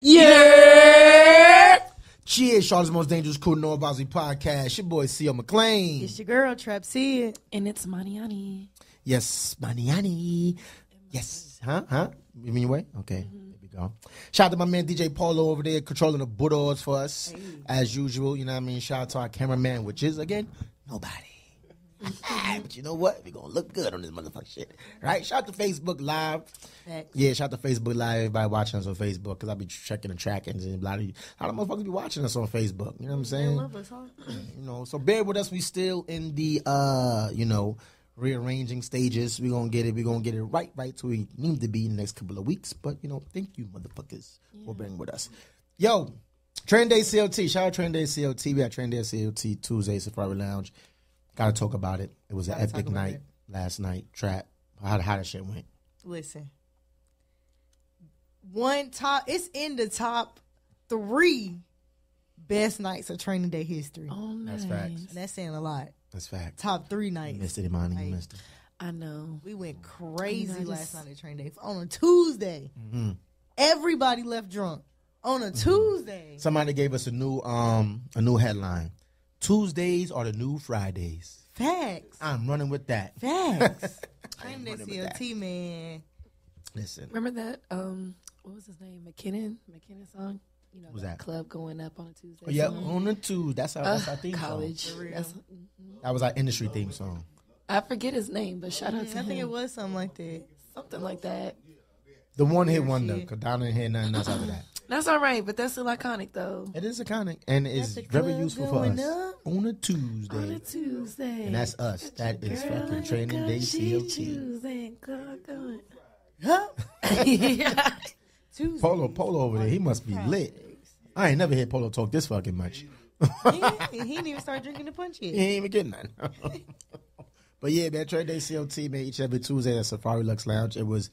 Yeah. Cheers, Charlotte's Most Dangerous Crew, Noadvisory podcast. Your boy, C.O. McLean. It's your girl, Trap Sid. And it's Maniani. Yes, Maniani. Yes. Huh? You mean your way? Okay. There we go. Shout out to my man, DJ Polo, over there, controlling the Bulldogs for us, as usual. You know what I mean? Shout out to our cameraman, which is, again, nobody. But you know what? We're going to look good on this motherfucking shit. Right? Shout out to Facebook Live. Thanks. Yeah, shout out to Facebook Live. Everybody watching us on Facebook, because I'll be checking the trackings and a lot of motherfuckers be watching us on Facebook. You know what I'm saying? They love us, huh? You know, so bear with us. We still in the, rearranging stages. We're going to get it. We're going to get it right to where we need to be in the next couple of weeks. But, thank you, motherfuckers, for being with us. Yo, Training Day CLT. Shout out Training Day CLT. We had Training Day CLT Tuesday, Safari Lounge. Got to talk about it. It was an epic night last night. Trap. How that shit went. Listen. It's in the top 3 best nights of Training Day history. Oh, nice. That's facts. And that's saying a lot. That's facts. Top 3 nights. You missed it, Imani. You missed it. I know. We went crazy last night at Training Day. On a Tuesday. Mm-hmm. Everybody left drunk. On a Tuesday. Somebody gave us a new headline. Tuesdays are the new Fridays. Facts. I'm running with that. Facts. Training Day CLT, man. Listen. Remember that, what was his name? McKinnon song? You know, Who's that? Club going up on a Tuesday. Oh, yeah, on a Tuesday. That's our theme college. song. That was our industry theme song. I forget his name, but shout out to him. I think it was something like that. Something like that. The one-hit wonder, because Donna didn't hear nothing else after that. That's all right, but that's still iconic, though. It is iconic, and it's very useful for us. On a Tuesday. On a Tuesday. And that's us. That is fucking Training Day CLT. Tuesday. Polo over there, he must be lit. I ain't never heard Polo talk this fucking much. He didn't even start drinking the punch yet. He ain't even getting none. But yeah, man, Training Day CLT, man, each and every Tuesday at Safari Lux Lounge. It was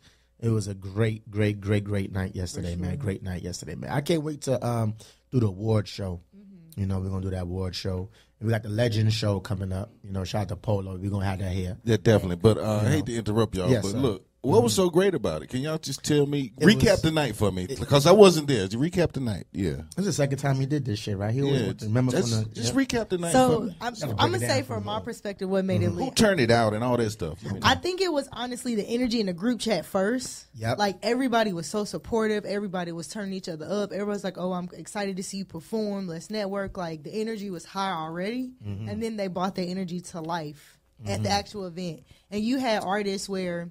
a great night yesterday, man. Great night yesterday, man. I can't wait to do the award show. Mm-hmm. You know, we're gonna do that award show. And we got the Legend show coming up. You know, shout out to Polo. We're gonna have that here. Yeah, definitely. But I hate to interrupt y'all, Yes, but sir. look, what was so great about it? Can y'all just tell me, recap the night for me? Because I wasn't there. Just recap the night. Yeah. This is the second time he did this shit, right? He always remember just, from the... Just recap the night for So me. I'm gonna say from my perspective what made it Who lit. turned it out and all that stuff? I think it was honestly the energy in the group chat first. Yep. Like everybody was so supportive. Everybody was turning each other up. Everybody's like, "Oh, I'm excited to see you perform. Let's network." Like the energy was high already, and then they brought the energy to life at the actual event. And you had artists where,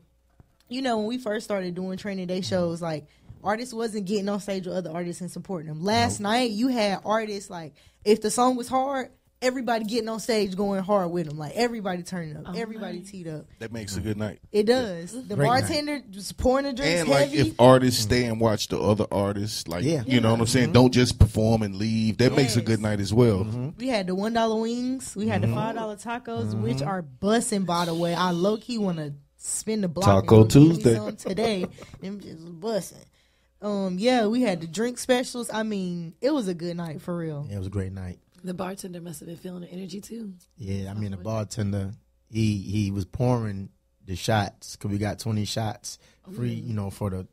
when we first started doing Training Day shows, like artists wasn't getting on stage with other artists and supporting them. Last night, you had artists like if the song was hard, everybody getting on stage going hard with them. Like everybody turning up, everybody teed up. That makes a good night. It does. The Great bartender was pouring the drinks And like heavy. if artists stay and watch the other artists, like you know what I'm saying, don't just perform and leave. That makes a good night as well. We had the $1 wings. We had the $5 tacos, which are bussing, by the way. I low key want to spin the block. Taco and go get me Tuesday. some today. Them just bussing. Yeah, we had the drink specials. I mean, it was a good night for real. Yeah, it was a great night. The bartender must have been feeling the energy, too. Yeah, I mean, the bartender, he was pouring the shots, because we got 20 shots free, for the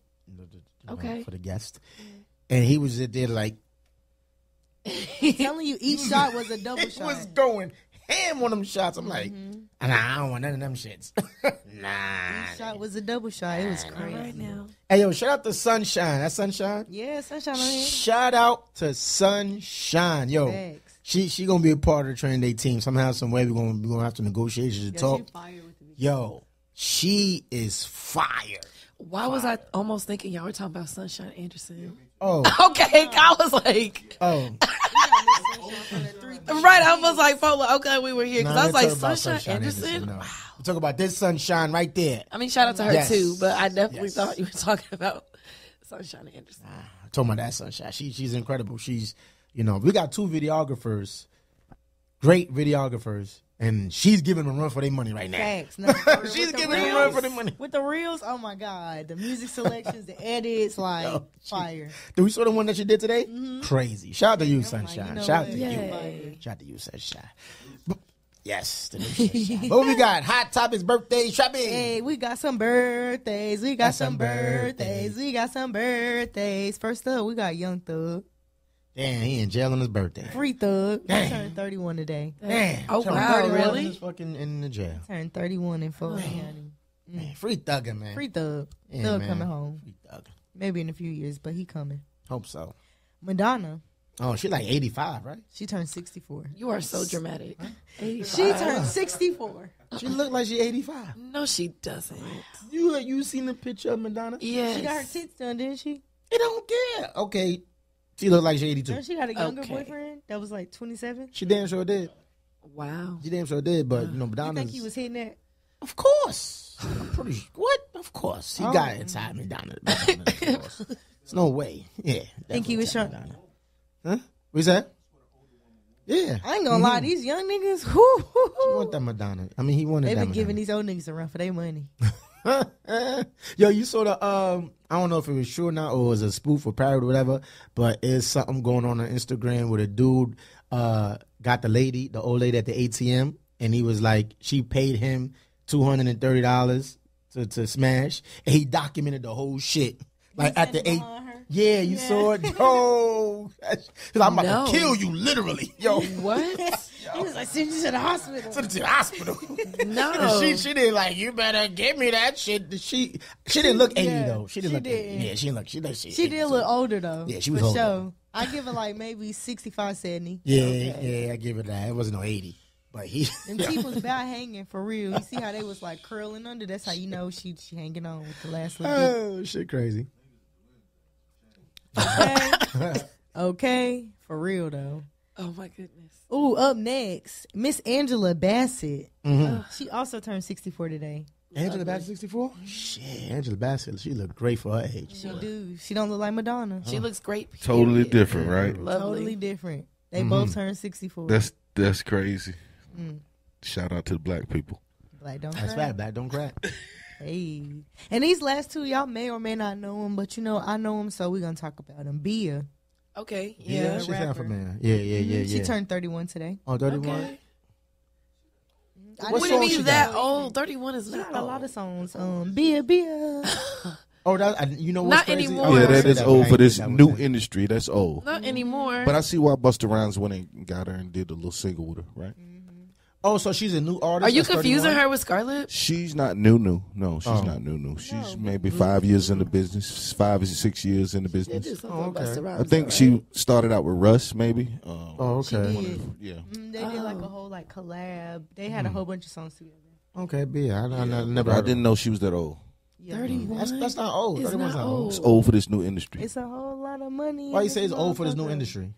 for the guest. And he was there like... I'm telling you, each shot was a double He shot. was going ham on them shots. I'm like, I don't want none of them shits. Nah. Each shot was a double shot. It was All crazy. right now. Hey, yo, shout out to Sunshine. That's Sunshine? Yeah, sunshine on here. Shout out to Sunshine. Yo, Facts. she going to be a part of the Training Day team. Somehow, some way, we're gonna have to negotiations to Yeah, talk. she fired with the video. Yo, she is fire. Why was I almost thinking y'all were talking about Sunshine Anderson? Oh, Okay, I was like, oh. right, I was like, Polo, okay, we were here. Because Nah, I was let's like, talk about Sunshine Anderson? no. We talk about this Sunshine right there. I mean, shout out to her, Yes. too, but I definitely Yes. thought you were talking about Sunshine Anderson. I'm talking about that Sunshine. She's incredible. She's, we got 2 videographers, great videographers, and she's giving them a run for their money right now. Facts. No, She's with the giving them a reels- run for their money. With the reels, oh my God. The music selections, the edits, like Yo, fire. Did we saw the one that she did today? Crazy. Shout out to you, Sunshine. you know Shout out what? to Yeah. you. Shout out to you, Sunshine. Yes. The new shit. What we got? Hot topics, birthdays, shopping. Hey, we got some birthdays. We got Got some some birthdays. birthdays. We got some birthdays. First up, we got Young Thug. Damn, he in jail on his birthday. Free Thug. He Damn. turned 31 today. Damn. Oh, Turned wow, 31 really? and he's fucking in the jail. Turned 31 in Fulton County. Man, free thugging, man. Free Thug. Yeah, Thug man. coming home. Free thugging. Maybe in a few years, but he coming. Hope so. Madonna. Oh, she like 85, right? She turned 64. You are so dramatic. 85. She turned 64. She look like she 85. No, she doesn't. You seen the picture of Madonna? Yes. She got her tits done, didn't she? It don't care. Okay. She look like she 82. She got a younger Okay. boyfriend that was like 27. She damn sure did. Wow. She damn sure did, but you know, You Madonna's... think he was hitting that? Of course. I'm pretty sure. What? Of course. He got inside Madonna. Of course. There's no way. Yeah. Think he was definitely trying. Madonna. Huh? What you said? Yeah. I ain't gonna lie, these young niggas, He whoo, want that Madonna. I mean, he wanted they that been Madonna. giving these old niggas a run for their money. Yo, you saw the I don't know if it was true or not, or it was a spoof or parody or whatever, but it's something going on Instagram where the dude got the old lady at the ATM, and he was like, she paid him $230 to smash, and he documented the whole shit. Like at the yeah, you saw it. Yo, I'm about to kill you, literally. Yo, What? He was like, send you to the hospital. to the hospital. No. And she did like, you better give me that shit. She didn't look 80 Yeah, though. She didn't she look 80. didn't. Yeah, she didn't look. She looked. She did look older though. Yeah, she was for older. sure. I give her like maybe 65, 70. Yeah, I give it that. It wasn't no 80, but he. Them teeth was about hanging for real. You see how they was like curling under? That's how you know she hanging on with the last little bit. Oh shit, crazy. Okay, for real though. Oh my goodness. Ooh, up next, Miss Angela Bassett. Mm-hmm. She also turned 64 today. Angela Bassett, 64. Shit, Angela Bassett. She looked great for her age. She do. She don't look like Madonna. She looks great. Totally period. different, right? Lovely. Totally different. They both turned 64. That's crazy. Shout out to the black people. Black don't That's cry. right. Black don't crack. Hey. And these last two, y'all may or may not know them, but you know, I know them, so we're going to talk about them. Bia. Okay. Yeah, Yeah. she's rapper. half a man. Yeah. She turned 31 today. Oh, 31. Okay. I What What didn't do song you she mean got? that old? 31 is She not got a lot of old. songs. Bia. Oh, you know what's Not crazy? anymore. Oh, Yeah, I that said is but old I for ain't this think that new was it. industry. That's old. Not anymore. But I see why Busta Rhymes went and got her and did a little single with her, right? Oh, so she's a new artist. Are you that's confusing 31? her with Scarlett? She's not new. No, she's not new. She's maybe 5 years in the business, 5 or 6 years in the They business. did something Oh, with okay. Busta I Rhymes, think right? she started out with Russ, maybe. Oh, okay. did. Yeah. They did like a whole like collab. They had a whole bunch of songs together. Okay, Bia. I never. I heard didn't know she was that old. Yeah. 31. That's not old. It's 31's not not old. It's old. old for this new industry. It's a whole lot of money. Why in you say it's old for this new motherfucker. industry?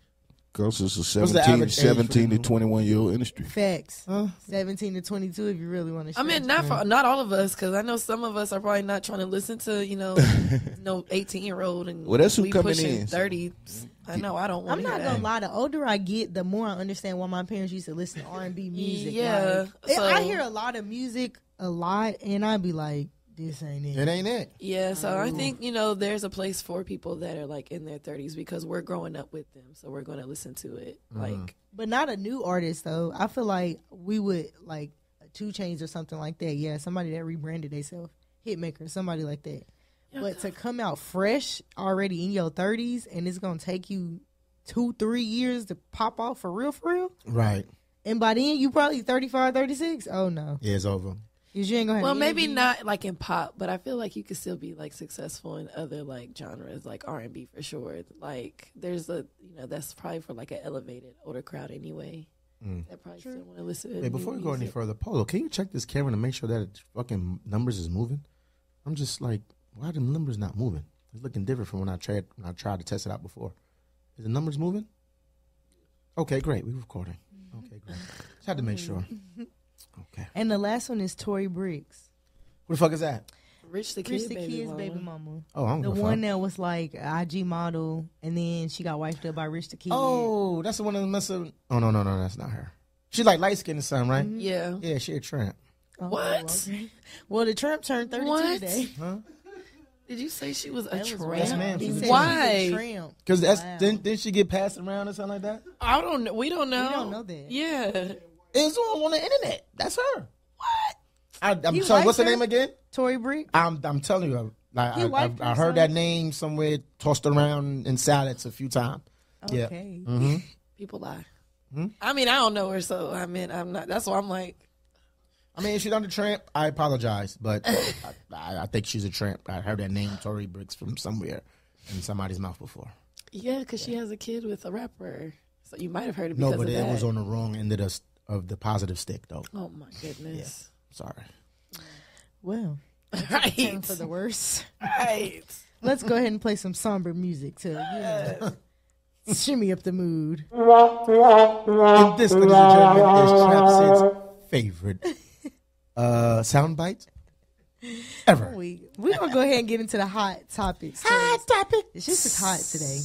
Because it's a What's the 17 average age for to the- 21-year-old industry. Facts. 17 to 22 if you really want to. I mean, not all of us, because I know some of us are probably not trying to listen to, no 18-year-old and Well, that's who we coming pushing in. 30. I know I don't want I'm to hear not that. gonna lie. The older I get, the more I understand why my parents used to listen to R&B music. Yeah, Like, so- I hear a lot of music a lot, and I'd be like, "This ain't it." It ain't it. Yeah, so I think, there's a place for people that are like in their 30s because we're growing up with them. So we're going to listen to it. Like, But not a new artist though. I feel like we would like a 2 Chainz or something like that. Yeah, somebody that rebranded themselves, Hitmaker, somebody like that. But to come out fresh already in your 30s and it's gonna take you 2-3 years to pop off for real, Right. and by then you probably 35, 36. Oh no, Yeah, it's over. 'cause you ain't gonna have well, maybe energy. not like in pop, but I feel like you could still be like successful in other like genres, like R&B for sure. Like there's that's probably for like an elevated older crowd anyway. That probably still want to listen to Hey, before new we go any music. further, Polo, can you check this camera to make sure that its fucking numbers is moving? I'm just like, why are the numbers not moving? It's looking different from when I tried to test it out before. Is the numbers moving? Okay, great. We're recording. Okay, great. Just had to make sure. Okay. And the last one is Tory Briggs, Who the fuck is that? Rich the Rich Kid, the baby, Kid's mama. baby mama. Oh, I don't The give a one fuck. that was like a IG model, and then she got wifed up by Rich the Kid. Oh, that's the one that mess up. Oh, no, that's not her. She's like light skinned or something, right? Yeah. Yeah, she a tramp. Oh, What? okay. Well, the Trump turned 32 What? today. Huh? Did you say she was a That was tramp? Yes, ma'am. He She was said a Why? she's a tramp. Because Wow. didn't she get passed around or something like that? I don't know. We don't know. We don't know that. Yeah. It's on the internet. That's her. What? I'm sorry. What's her name again? Tory Brick. I'm telling you. Like, I heard that name somewhere tossed around in salads a few times. Okay. Yeah. Mm-hmm. People lie. I mean, I don't know her, so I mean, I'm not. That's why I'm like. I mean, if she's on the tramp, I apologize, but I think she's a tramp. I heard that name, Tory Bricks, from somewhere in somebody's mouth before. Yeah, because she has a kid with a rapper, so you might have heard it. No, because but of it that. was on the wrong end of the positive stick, though. Oh my goodness! Yeah. Sorry. Well, Right for the worst. Right. Let's go ahead and play some somber music to shimmy up the mood. And this, ladies and gentlemen, is Trap Sid's favorite soundbite ever. We're going to go ahead and get into the hot topics. Hot topics. It's just as hot today.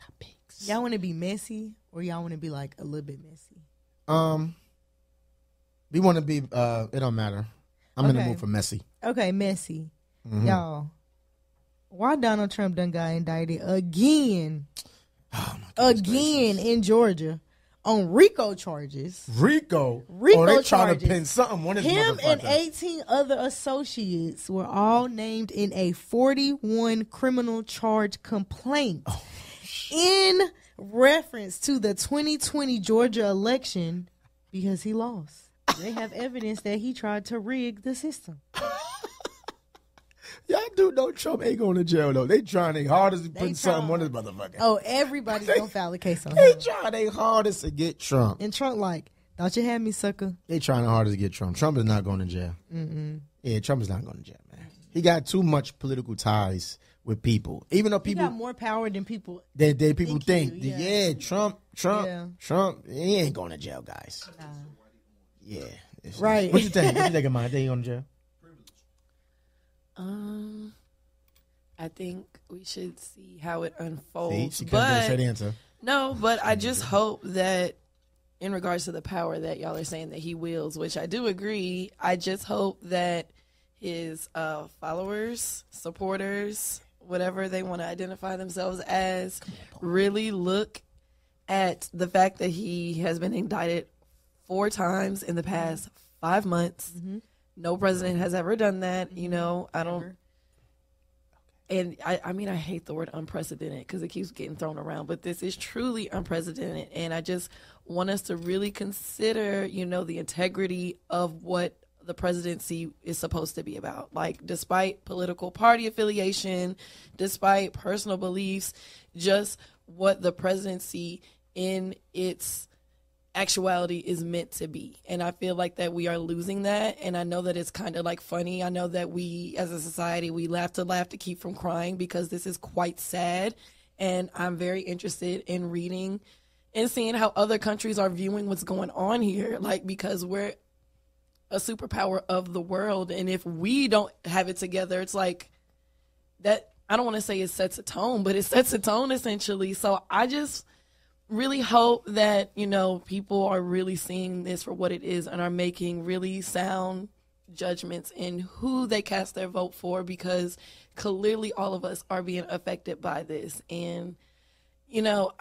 Topics. Y'all want to be messy or y'all want to be like a little bit messy? We want to be, it don't matter. I'm in the mood for messy. Okay, messy. Y'all, why Donald Trump done got indicted again? Again in Georgia on RICO charges. RICO They trying charges. to pin something on his Him and motherfucker. 18 other associates were all named in a 41 criminal charge complaint in reference to the 2020 Georgia election because he lost. They have evidence that he tried to rig the system. Y'all do know Trump ain't going to jail, though. They trying their hardest to put something on this motherfucker. Oh, everybody's going to file a case on They him. trying their hardest to get Trump. And Trump like, thought you had me, sucker. They trying their hardest to get Trump. Trump is not going to jail. Yeah, Trump is not going to jail, man. He got too much political ties with people. Even though He people... got more power than people. They people think. Yeah. Trump, he ain't going to jail, guys. Nah. Yeah. Right. What you think? What you think of mine? Think he going to jail? I think we should see how it unfolds. See, she couldn't get a straight answer. No, but I just hope that in regards to the power that y'all are saying that he wields, which I do agree, I just hope that his followers, supporters, whatever they want to identify themselves as, really look at the fact that he has been indicted 4 times in the past 5 months. No president has ever done that. You know, I don't. And I mean, I hate the word unprecedented because it keeps getting thrown around, but this is truly unprecedented. And I just want us to really consider, you know, the integrity of what the presidency is supposed to be about. Like, despite political party affiliation, despite personal beliefs, just what the presidency in its actuality is meant to be. And I feel like that we are losing that. And I know that it's kind of like funny. I know that we as a society, we laugh to keep from crying because this is quite sad. And I'm very interested in reading and seeing how other countries are viewing what's going on here. Like, because we're a superpower of the world. And if we don't have it together, it's like that. I don't want to say it sets a tone, but it sets a tone essentially. So I just really hope that, you know, people are really seeing this for what it is and are making really sound judgments in who they cast their vote for, because clearly all of us are being affected by this. And, you know,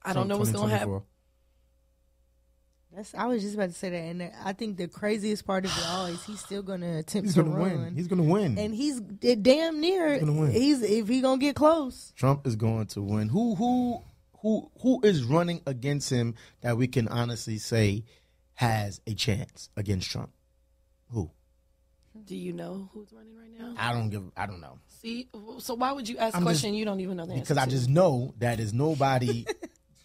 I don't know what's going to happen. I was just about to say that, and I think the craziest part of it all is he's still going to attempt He's to going to run. win. He's going to win. And he's damn near. He's going to win. If he going to get close. Trump is going to win. Who is running against him that we can honestly say has a chance against Trump? Who? Do you know who's running right now? I don't know. See, so why would you ask a question you don't even know the answer Because I to? just know that there's nobody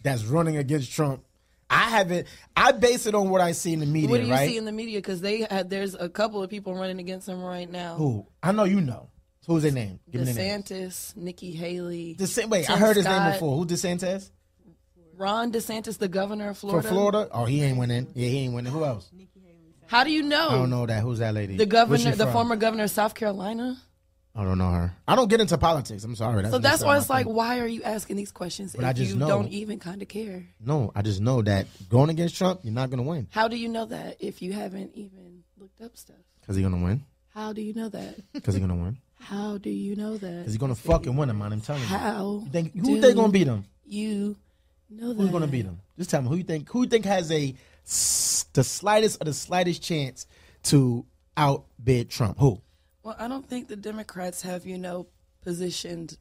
that's running against Trump. I base it on what I see in the media, What do you right? see in the media? Because there's a couple of people running against him right now. Who? I know you know. Who's their name? Give me their name. DeSantis, Nikki Haley. Wait, Tim I heard his name Scott, before. Who DeSantis? Ron DeSantis, the governor of Florida. For Florida? Oh, he ain't winning. Yeah, he ain't winning. Who else? How do you know? I don't know that. Who's that lady? The Where's she governor, the from? former governor of South Carolina. I don't know her. I don't get into politics. I'm sorry. So that's why it's not my like, thing. why are you asking these questions But I if just you know. don't even kind of care? No, I just know that going against Trump, you're not going to win. How do you know that if you haven't even looked up stuff? Because he's going to win. How do you know that? Because he's going to win. How do you know that? Because he's going to fucking win him, man. I'm telling you. How? Who think going to beat him? You know that. Who's going to beat him? Just tell me. Who you think has a the slightest chance to outbid Trump? Who? Well, I don't think the Democrats have, positioned,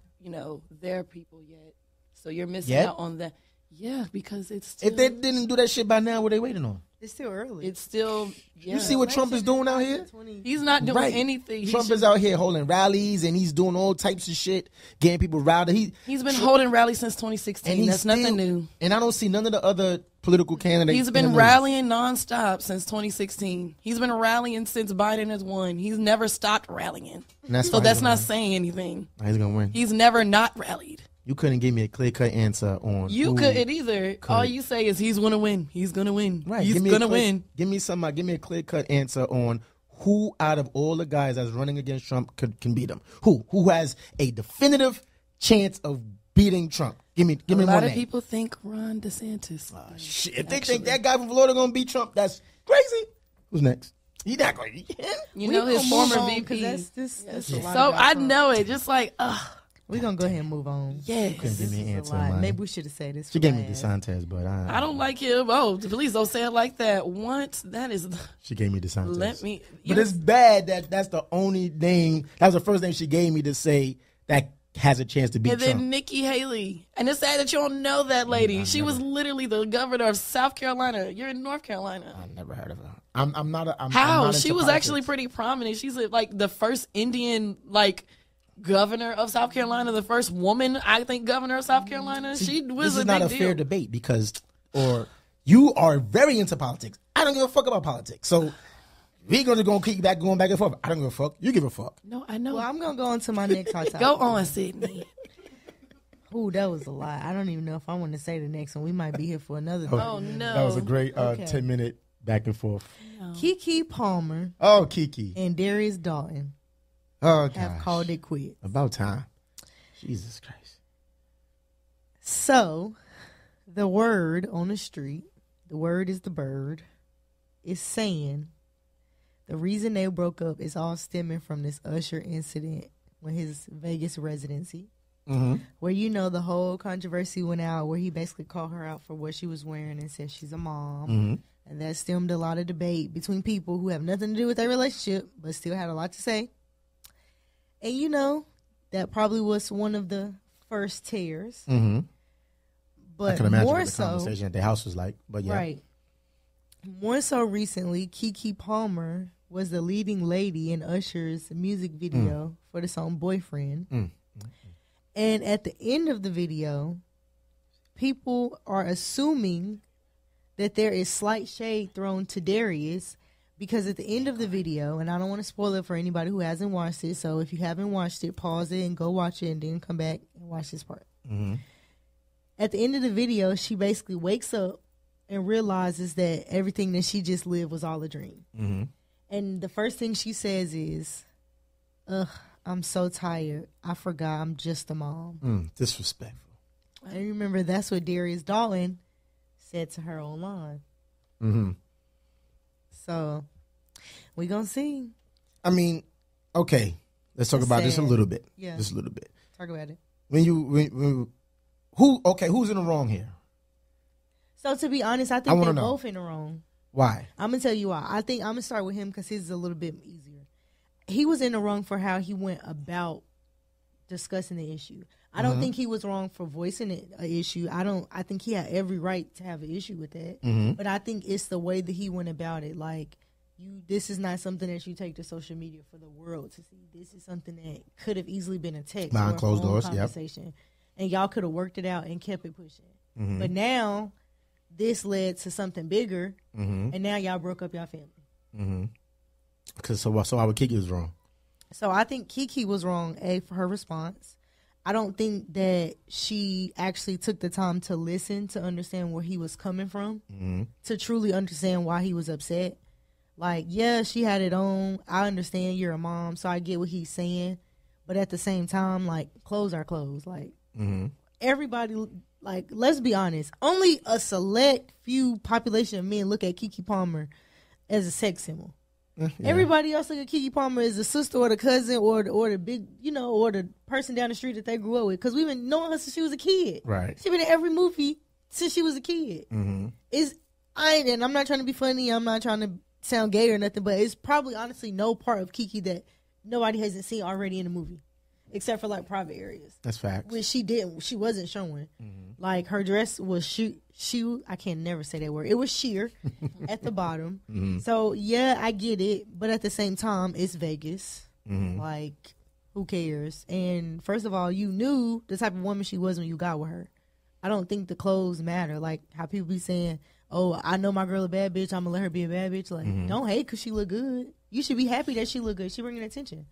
their people yet. So you're missing out on that. Yeah, because it's still, if they didn't do that shit by now, what are they waiting on? It's still early. It's still. Yeah. You see what Trump is doing out here? He's not doing anything. Trump is out here holding rallies and he's doing all types of shit, getting people riled. He's been holding rallies since 2016. That's nothing new. And I don't see none of the other political candidates. He's been rallying nonstop since 2016. He's been rallying since Biden has won. He's never stopped rallying. So that's not saying anything. He's gonna win. He's never not rallied. You couldn't give me a clear-cut answer on. You couldn't either. All you say is he's gonna win. He's gonna win. Right. He's gonna win. Give me a clear-cut answer on who out of all the guys that's running against Trump can beat him. Who has a definitive chance of beating Trump? Give me one name. A lot of people think Ron DeSantis. Shit. If they think that guy from Florida gonna beat Trump, that's crazy. Who's next? He's not going. His former VP. So I know it. Just like, we're going to go ahead and move on. Yes. Couldn't give me an answer. Maybe we should have said this. She gave me DeSantis, but I don't like him. Oh, please don't say it like that. Once that is. She gave me DeSantis. But it's bad that's the only name. That was the first name she gave me to say that has a chance to beat Trump. And then Nikki Haley. And it's sad that you don't know that lady. She was literally the governor of South Carolina. You're in North Carolina. I never heard of her. I'm not. She was actually pretty prominent. She's like the first Indian governor of South Carolina, the first woman, I think, governor of South Carolina. She was this is not a fair debate because you are very into politics. I don't give a fuck about politics. So we're going to keep going back and forth. I don't give a fuck. You give a fuck. No, I know. Well, I'm going to go on to my next hot topic. Go on, Sydney. Ooh, that was a lot. I don't even know if I want to say the next one. We might be here for another. Oh, no. That was a great 10-minute back and forth. No. Keke Palmer. Oh, Keke. And Darius Dalton. Oh, have called it quits. About time. Jesus Christ. So, the word on the street, the word is the bird, is saying the reason they broke up is all stemming from this Usher incident with his Vegas residency. Mm-hmm. Where the whole controversy went out where he basically called her out for what she was wearing and said she's a mom. Mm-hmm. And that stemmed a lot of debate between people who have nothing to do with their relationship but still had a lot to say. And that probably was one of the first tears. Mm-hmm. But I can imagine more what the conversation at the house was like. But yeah. Right. More so recently, Keke Palmer was the leading lady in Usher's music video for the song Boyfriend. And at the end of the video, people are assuming that there is slight shade thrown to Darius because at the end of the video, and I don't want to spoil it for anybody who hasn't watched it, so if you haven't watched it, pause it and go watch it and then come back and watch this part. Mm-hmm. At the end of the video, she basically wakes up and realizes that everything that she just lived was all a dream. Mm-hmm. And the first thing she says is, ugh, I'm so tired. I forgot I'm just a mom. Disrespectful. I remember that's what Darius Dalton said to her online. Mm-hmm. So, we gonna see. I mean, okay. Let's talk about this a little bit. Yeah. Just a little bit. Talk about it. Who's in the wrong here? So, to be honest, I think they're both in the wrong. Why? I'm going to tell you why. I think I'm going to start with him because his is a little bit easier. He was in the wrong for how he went about discussing the issue. I don't think he was wrong for voicing an issue. I think he had every right to have an issue with that. Mm-hmm. But I think it's the way that he went about it. Like, this is not something that you take to social media for the world to see. This is something that could have easily been a text behind closed doors, conversation. And y'all could have worked it out and kept it pushing. Mm-hmm. But now, this led to something bigger, mm-hmm. and now y'all broke up y'all family. Mm-hmm. So our Keke was wrong. So I think Keke was wrong, for her response. I don't think that she actually took the time to listen to understand where he was coming from, to truly understand why he was upset. Like, yeah, she had it on. I understand you're a mom, so I get what he's saying. But at the same time, like, clothes are clothes. Like, everybody, like, let's be honest. Only a select few population of men look at Keke Palmer as a sex symbol. Yeah. Everybody else look at Keke Palmer as a sister or the cousin or the big, or the person down the street that they grew up with. Because we've been knowing her since she was a kid. Right. She's been in every movie since she was a kid. and I'm not trying to be funny. I'm not trying to sound gay or nothing, but it's probably honestly no part of Keke that nobody hasn't seen already in the movie, except for like private areas. That's facts. Which she wasn't showing. Like her dress was I can never say that word. It was sheer at the bottom. So yeah, I get it, but at the same time, it's Vegas. Like, who cares? And first of all, you knew the type of woman she was when you got with her. I don't think the clothes matter. Like how people be saying, "Oh, I know my girl a bad bitch. I'm gonna let her be a bad bitch." Like, don't hate because she look good. You should be happy that she look good. She bringing attention.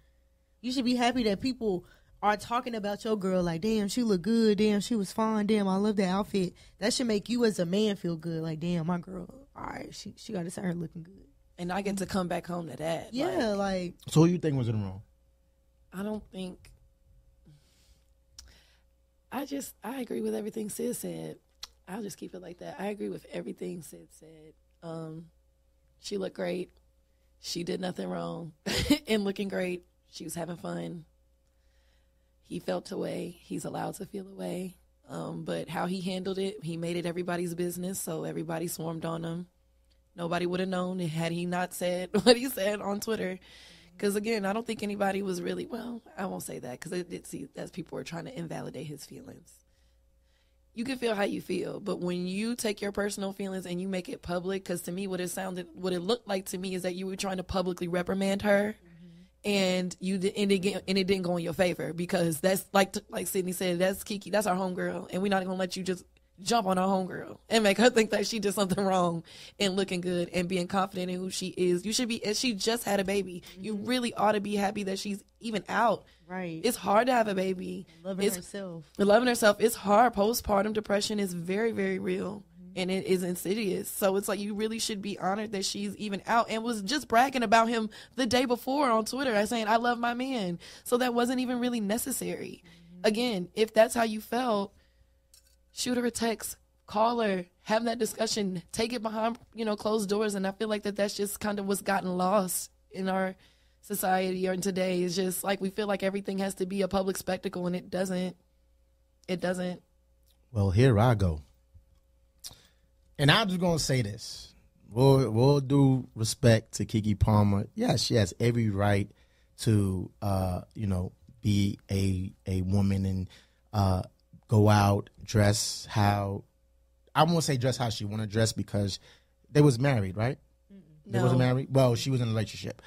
You should be happy that people are talking about your girl like, damn, she look good. Damn, she was fine. Damn, I love that outfit. That should make you as a man feel good. Like, damn, my girl, all right, she got to start her looking good. And I get to come back home to that. Yeah, like. So who you think was in the wrong? I don't think. I agree with everything Sid said. I'll just keep it like that. I agree with everything Sid said. She looked great. She did nothing wrong in looking great. She was having fun. He felt away. He's allowed to feel away. But how he handled it, he made it everybody's business, so everybody swarmed on him. Nobody would have known had he not said what he said on Twitter. Because, again, I don't think anybody was really, well, I won't say that because that's people were trying to invalidate his feelings. You can feel how you feel, but when you take your personal feelings and you make it public, because to me what it looked like to me is that you were trying to publicly reprimand her. And it didn't go in your favor because that's like Sydney said, that's Keke, that's our homegirl, and we're not gonna let you just jump on our homegirl and make her think that she did something wrong and looking good and being confident in who she is. You should be. She just had a baby. You really ought to be happy that she's even out. Right. It's hard to have a baby. Loving herself. It's hard. Postpartum depression is very, very real. And it is insidious. So it's like you really should be honored that she's even out and was just bragging about him the day before on Twitter saying, I love my man. So that wasn't even really necessary. Again, if that's how you felt, shoot her a text, call her, have that discussion, take it behind, closed doors. And I feel like that's just kind of what's gotten lost in our society or in today. It's just like we feel like everything has to be a public spectacle and it doesn't. It doesn't. Well, here I go. And I'm just going to say this. We'll do respect to Keke Palmer. Yes, she has every right to, be a woman and go out, dress how, I won't say dress how she want to dress because they was married, right? They wasn't married? Well, she was in a relationship,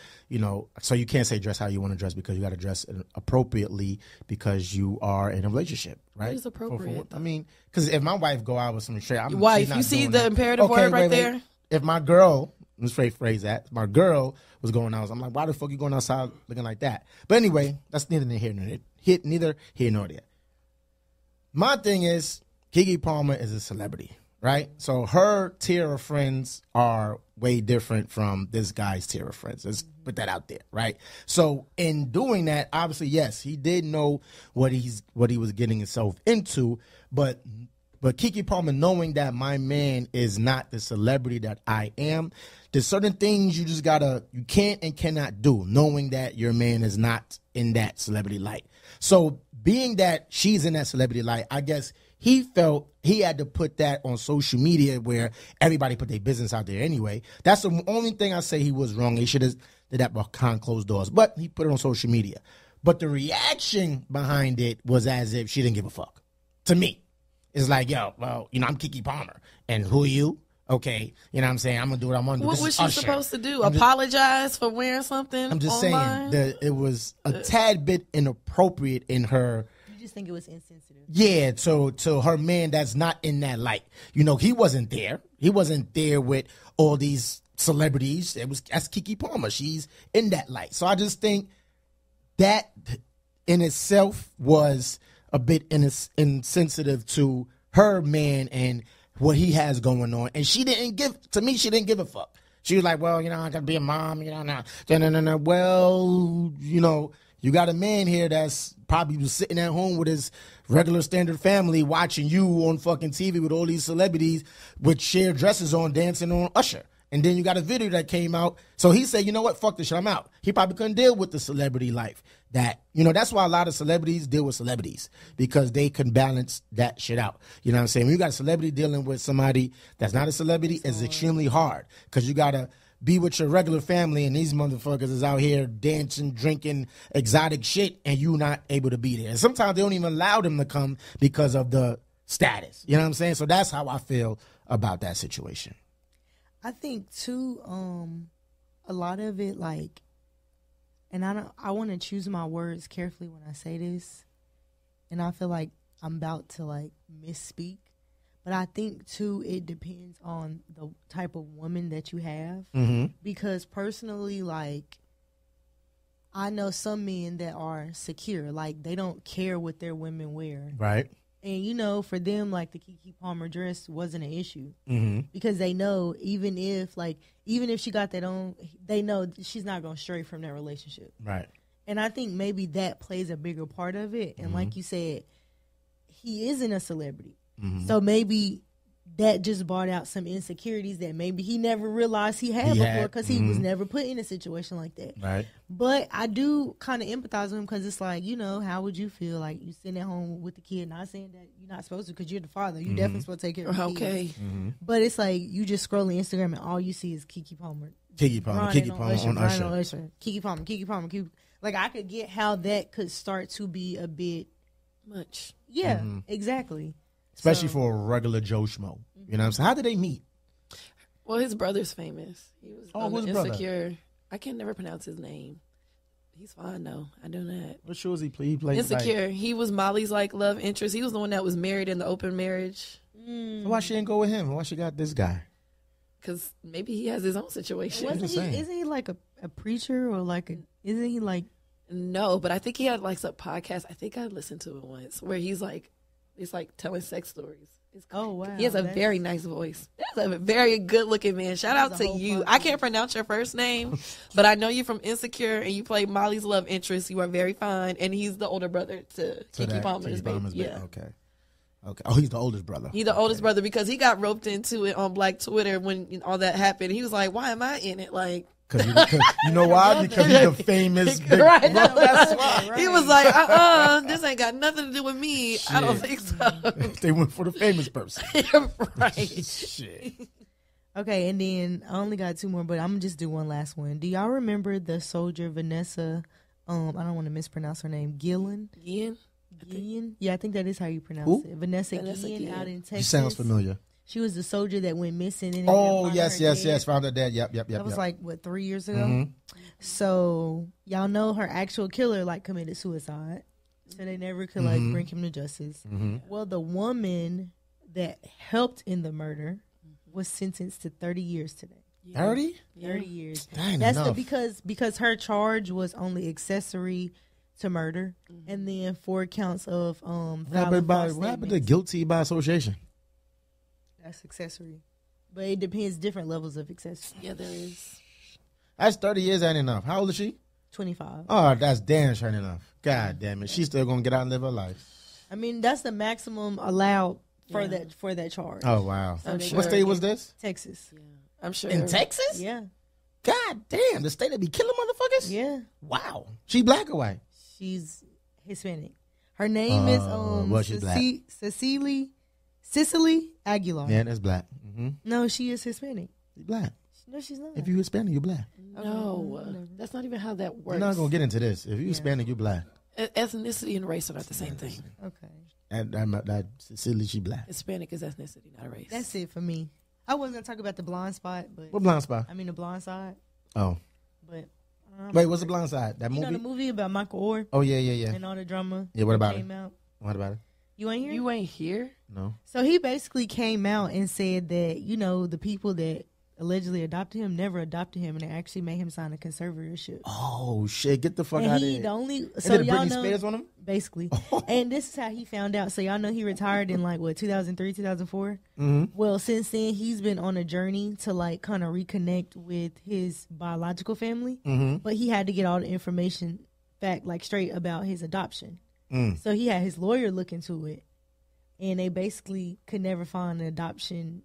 so you can't say dress how you want to dress because you got to dress appropriately because you are in a relationship, right? What is appropriate? I mean, because if my wife go out with some straight, wife, you see the imperative word right there? If my girl, let's phrase that, my girl was going out, I'm like, why the fuck you going outside looking like that? But anyway, that's neither here nor there. My thing is, Keke Palmer is a celebrity, right? So her tier of friends are way different from this guy's tier of friends. Let's put that out there, right? So in doing that, obviously, yes, he did know what he was getting himself into, but Keke Palmer, knowing that my man is not the celebrity that I am, there's certain things you can't and cannot do, knowing that your man is not in that celebrity light. So being that she's in that celebrity light, I guess he felt he had to put that on social media where everybody put their business out there anyway. That's the only thing I say he was wrong. He should have did that behind closed doors. But he put it on social media. But the reaction behind it was as if she didn't give a fuck. To me. It's like, yo, well, I'm Keke Palmer. And who are you? Okay. You know what I'm saying? I'm going to do what I'm going to do. What was she supposed to do? Apologize for wearing something I'm just online? saying that it was a tad bit inappropriate in her. You just think it was insensitive. Yeah, to her man that's not in that light. He wasn't there. He wasn't there with all these celebrities. That's Keke Palmer. She's in that light. So I just think that in itself was a bit insensitive to her man and what he has going on. And she didn't give a fuck. She was like, well, I gotta be a mom, no. Well, you got a man here that's probably was sitting at home with his regular standard family watching you on fucking TV with all these celebrities with shared dresses on dancing on Usher. And then you got a video that came out. So he said, you know what? Fuck this shit. I'm out. He probably couldn't deal with the celebrity life. that, that's why a lot of celebrities deal with celebrities, because they can balance that shit out. You know what I'm saying? When you got a celebrity dealing with somebody that's not a celebrity, it's extremely hard, because you got to be with your regular family, and these motherfuckers is out here dancing, drinking exotic shit, and you not able to be there. And sometimes they don't even allow them to come because of the status. You know what I'm saying? So that's how I feel about that situation. I think too, a lot of it, like, and I want to choose my words carefully when I say this, and I feel like I'm about to like misspeak, but I think too it depends on the type of woman that you have, because personally, like, I know some men that are secure, like they don't care what their women wear, right? And, for them, like, the Keke Palmer dress wasn't an issue. Because they know even if she got that on, they know she's not going to stray from that relationship. Right. And I think maybe that plays a bigger part of it. And like you said, he isn't a celebrity. So maybe that just brought out some insecurities that maybe he never realized he had before, because he was never put in a situation like that. Right. But I do kind of empathize with him, because it's like, how would you feel like you sitting at home with the kid? Not saying that you're not supposed to, because you're the father. You definitely supposed to take care of the kid. But it's like you just scrolling Instagram and all you see is Keke Palmer. Keke Palmer on Usher. Keke Palmer. Like, I could get how that could start to be a bit much. Yeah, exactly. Especially for a regular Joe Schmo. You know what I'm saying? How did they meet? Well, his brother's famous. He was who's Insecure. brother? I can never pronounce his name. He's fine though. I do not. What show was he play? He played Insecure. He was Molly's love interest. He was the one that was married in the open marriage. So why she didn't go with him? Why she got this guy? Because maybe he has his own situation. Isn't he like a preacher, or isn't he like? No, but I think he had like some podcast. I think I listened to it once where he's like, it's like telling sex stories. Oh, wow. He has a very nice voice. He's a very good looking man. Shout out to you. I can't pronounce your first name, but I know you from Insecure, and you play Molly's love interest. You are very fine. And he's the older brother to Keke Palmer's baby. Yeah. Okay. Oh, he's the oldest brother. He's the oldest brother, because he got roped into it on Black Twitter when all that happened. He was like, why am I in it? Like, Cause you know why? Because he's the famous big right. brother. That's why. Right. He was like, this ain't got nothing to do with me. Shit. I don't think so. They went for the famous person. Right. Shit. Okay, and then I only got two more, but I'm gonna just do one last one. Do y'all remember the soldier Vanessa? I don't want to mispronounce her name. Gillian. Yeah, I think that is how you pronounce it. Vanessa Guillen out in Texas. She sounds familiar. She was the soldier that went missing. And yes. Found her dead. Yep. That was like, 3 years ago? So, y'all know her actual killer, committed suicide. So they never could, bring him to justice. Well, the woman that helped in the murder was sentenced to 30 years today. 30? 30 years. Dang, that's enough. Because her charge was only accessory to murder, and then 4 counts of what happened to guilty by association? That's accessory, but it depends different levels of accessory. Yeah, there is. That's 30 years ain't enough. How old is she? 25. Oh, that's damn sure enough. God damn it, she's still gonna get out and live her life. I mean, that's the maximum allowed for that charge. Oh wow. So What state was this? Texas. Yeah, I'm sure. In Texas? Yeah. God damn, the state that be killing motherfuckers? Yeah. Wow. She black or white? She's Hispanic. Her name is Cicely Aguilar. Yeah, that's black. No, she is Hispanic. She's black. No, she's not. If you Hispanic, you black. No, that's not even how that works. We're not gonna get into this. If you Hispanic, you black. Ethnicity and race are not the same thing. Okay. And that Cecilia, she black. Hispanic is ethnicity, not a race. That's it for me. I wasn't gonna talk about the blind spot, but What blind spot? I mean the blind side. Oh. But Wait, what's the blind side? That you movie? know the movie about Michael Orr? Oh yeah. And all the drama. Yeah, what about came it? Out. What about it? You ain't here? You ain't here? No. So he basically came out and said that, the people that allegedly adopted him never adopted him, and they actually made him sign a conservatorship. Oh shit! Get the fuck and out of he here. the only And so did y'all Britney know Spears on him? basically. And this is how he found out. So y'all know he retired in 2003, 2004. Well, since then he's been on a journey to kind of reconnect with his biological family, but he had to get all the information straight about his adoption. So he had his lawyer look into it, and they basically could never find an adoption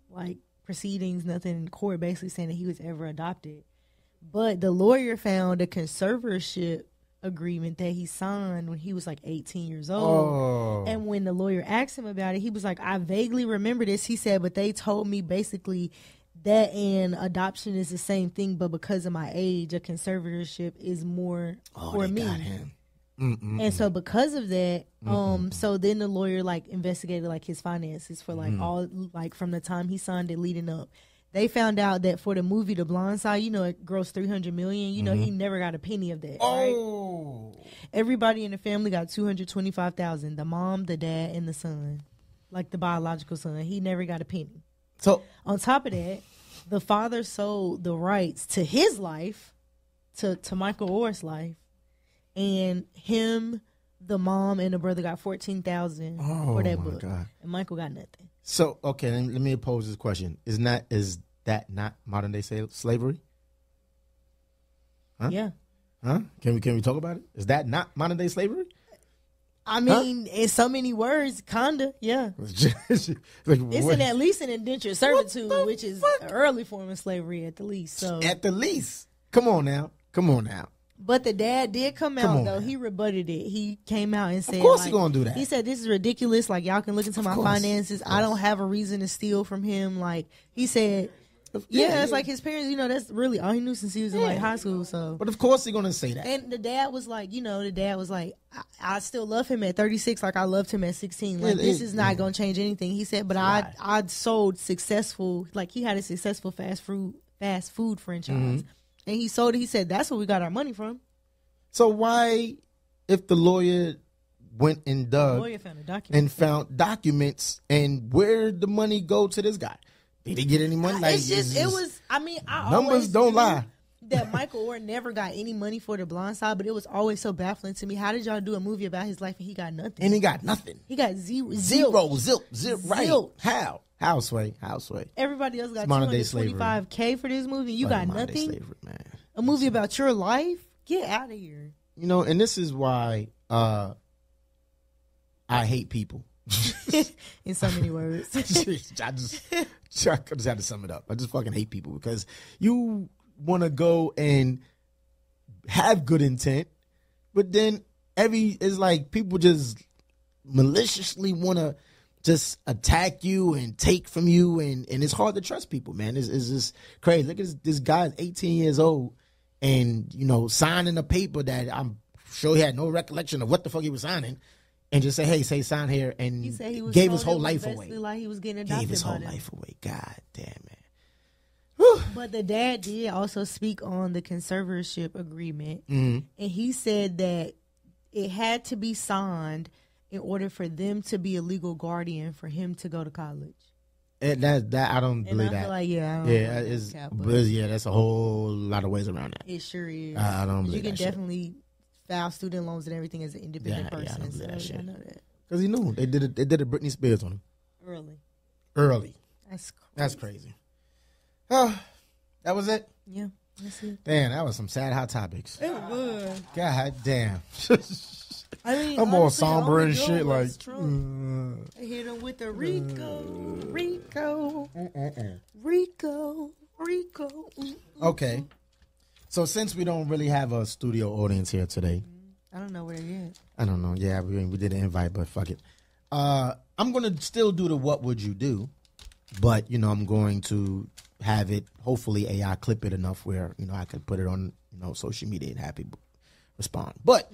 proceedings, nothing in court basically saying that he was ever adopted. But the lawyer found a conservatorship agreement that he signed when he was like 18 years old. And when the lawyer asked him about it, he was like, I vaguely remember this. He said, but they told me basically that and adoption is the same thing, but because of my age, a conservatorship is more for me. Got him. And so because of that, so then the lawyer like investigated like his finances for like all like from the time he signed it leading up. They found out that for the movie The Blind Side, you know, it grossed $300 million. You know, he never got a penny of that. Right? Everybody in the family got $225,000. The mom, the dad, and the son, like the biological son. He never got a penny. So on top of that, the father sold the rights to his life, to Michael Orr's life, and him, the mom, and the brother got $14,000 for that book. God. And Michael got nothing. So, okay, let me pose this question. Is that not modern day slavery? Huh? Yeah. Huh? Can we talk about it? Is that not modern day slavery? I mean, in so many words, kinda, yeah. It's at least an indentured servitude, which is an early form of slavery at the least. So at the least. Come on now. But the dad did come out, though. He rebutted it. He came out and said, of course he's going to do that. He said, this is ridiculous. Like, y'all can look into my finances. I don't have a reason to steal from him. Like, he said, it's like his parents, you know, that's really all he knew since he was in, like, high school. So, but of course he's going to say that. And the dad was like, I still love him at 36 like I loved him at 16. Like, this is not going to change anything. He said, but I sold successful, like, he had a successful fast food franchise. And he sold it. He said, that's where we got our money from. So why, if the lawyer went and dug, the lawyer found a document and found documents, and where did the money go to this guy? Did he get any money? Like, I numbers don't lie. That Michael Orr never got any money for The Blind Side, but it was always so baffling to me. How did y'all do a movie about his life and he got nothing? And he got nothing. He got zero. Right. How, Sway? Everybody else got $225K for this movie. You got nothing? Slavery, man. A movie about your life? Get out of here. You know, and this is why I hate people. In so many words. I just had to sum it up. I just fucking hate people because you want to go and have good intent, but then it's like people just maliciously want to just attack you and take from you, and it's hard to trust people, man. It's just crazy. Look at this guy's 18 years old and, you know, signing a paper that I'm sure he had no recollection of what the fuck he was signing, and just say, hey, sign here, and he said he was gave his whole life away. Like he was getting adopted. Gave his whole life away. God damn, man. But the dad did also speak on the conservatorship agreement, and he said that it had to be signed in order for them to be a legal guardian for him to go to college. And that I don't believe that. That's a whole lot of ways around that. It sure is. I don't believe that. You can definitely file student loans and everything as an independent person. Yeah, I don't believe that shit. I know that. Because he knew they did a Britney Spears on him. Early. That's crazy. Oh, that was it? Yeah, that's it. Damn, that was some sad hot topics. It was. God damn. I mean, I'm all somber and shit. Like, I hit him with the Rico. Okay. So since we don't really have a studio audience here today, I don't know where they're at. I don't know. Yeah, we did an invite, but fuck it. I'm gonna still do the what would you do, but you know I'm going to have it. Hopefully, AI clip it enough where you know I can put it on social media and have people respond. But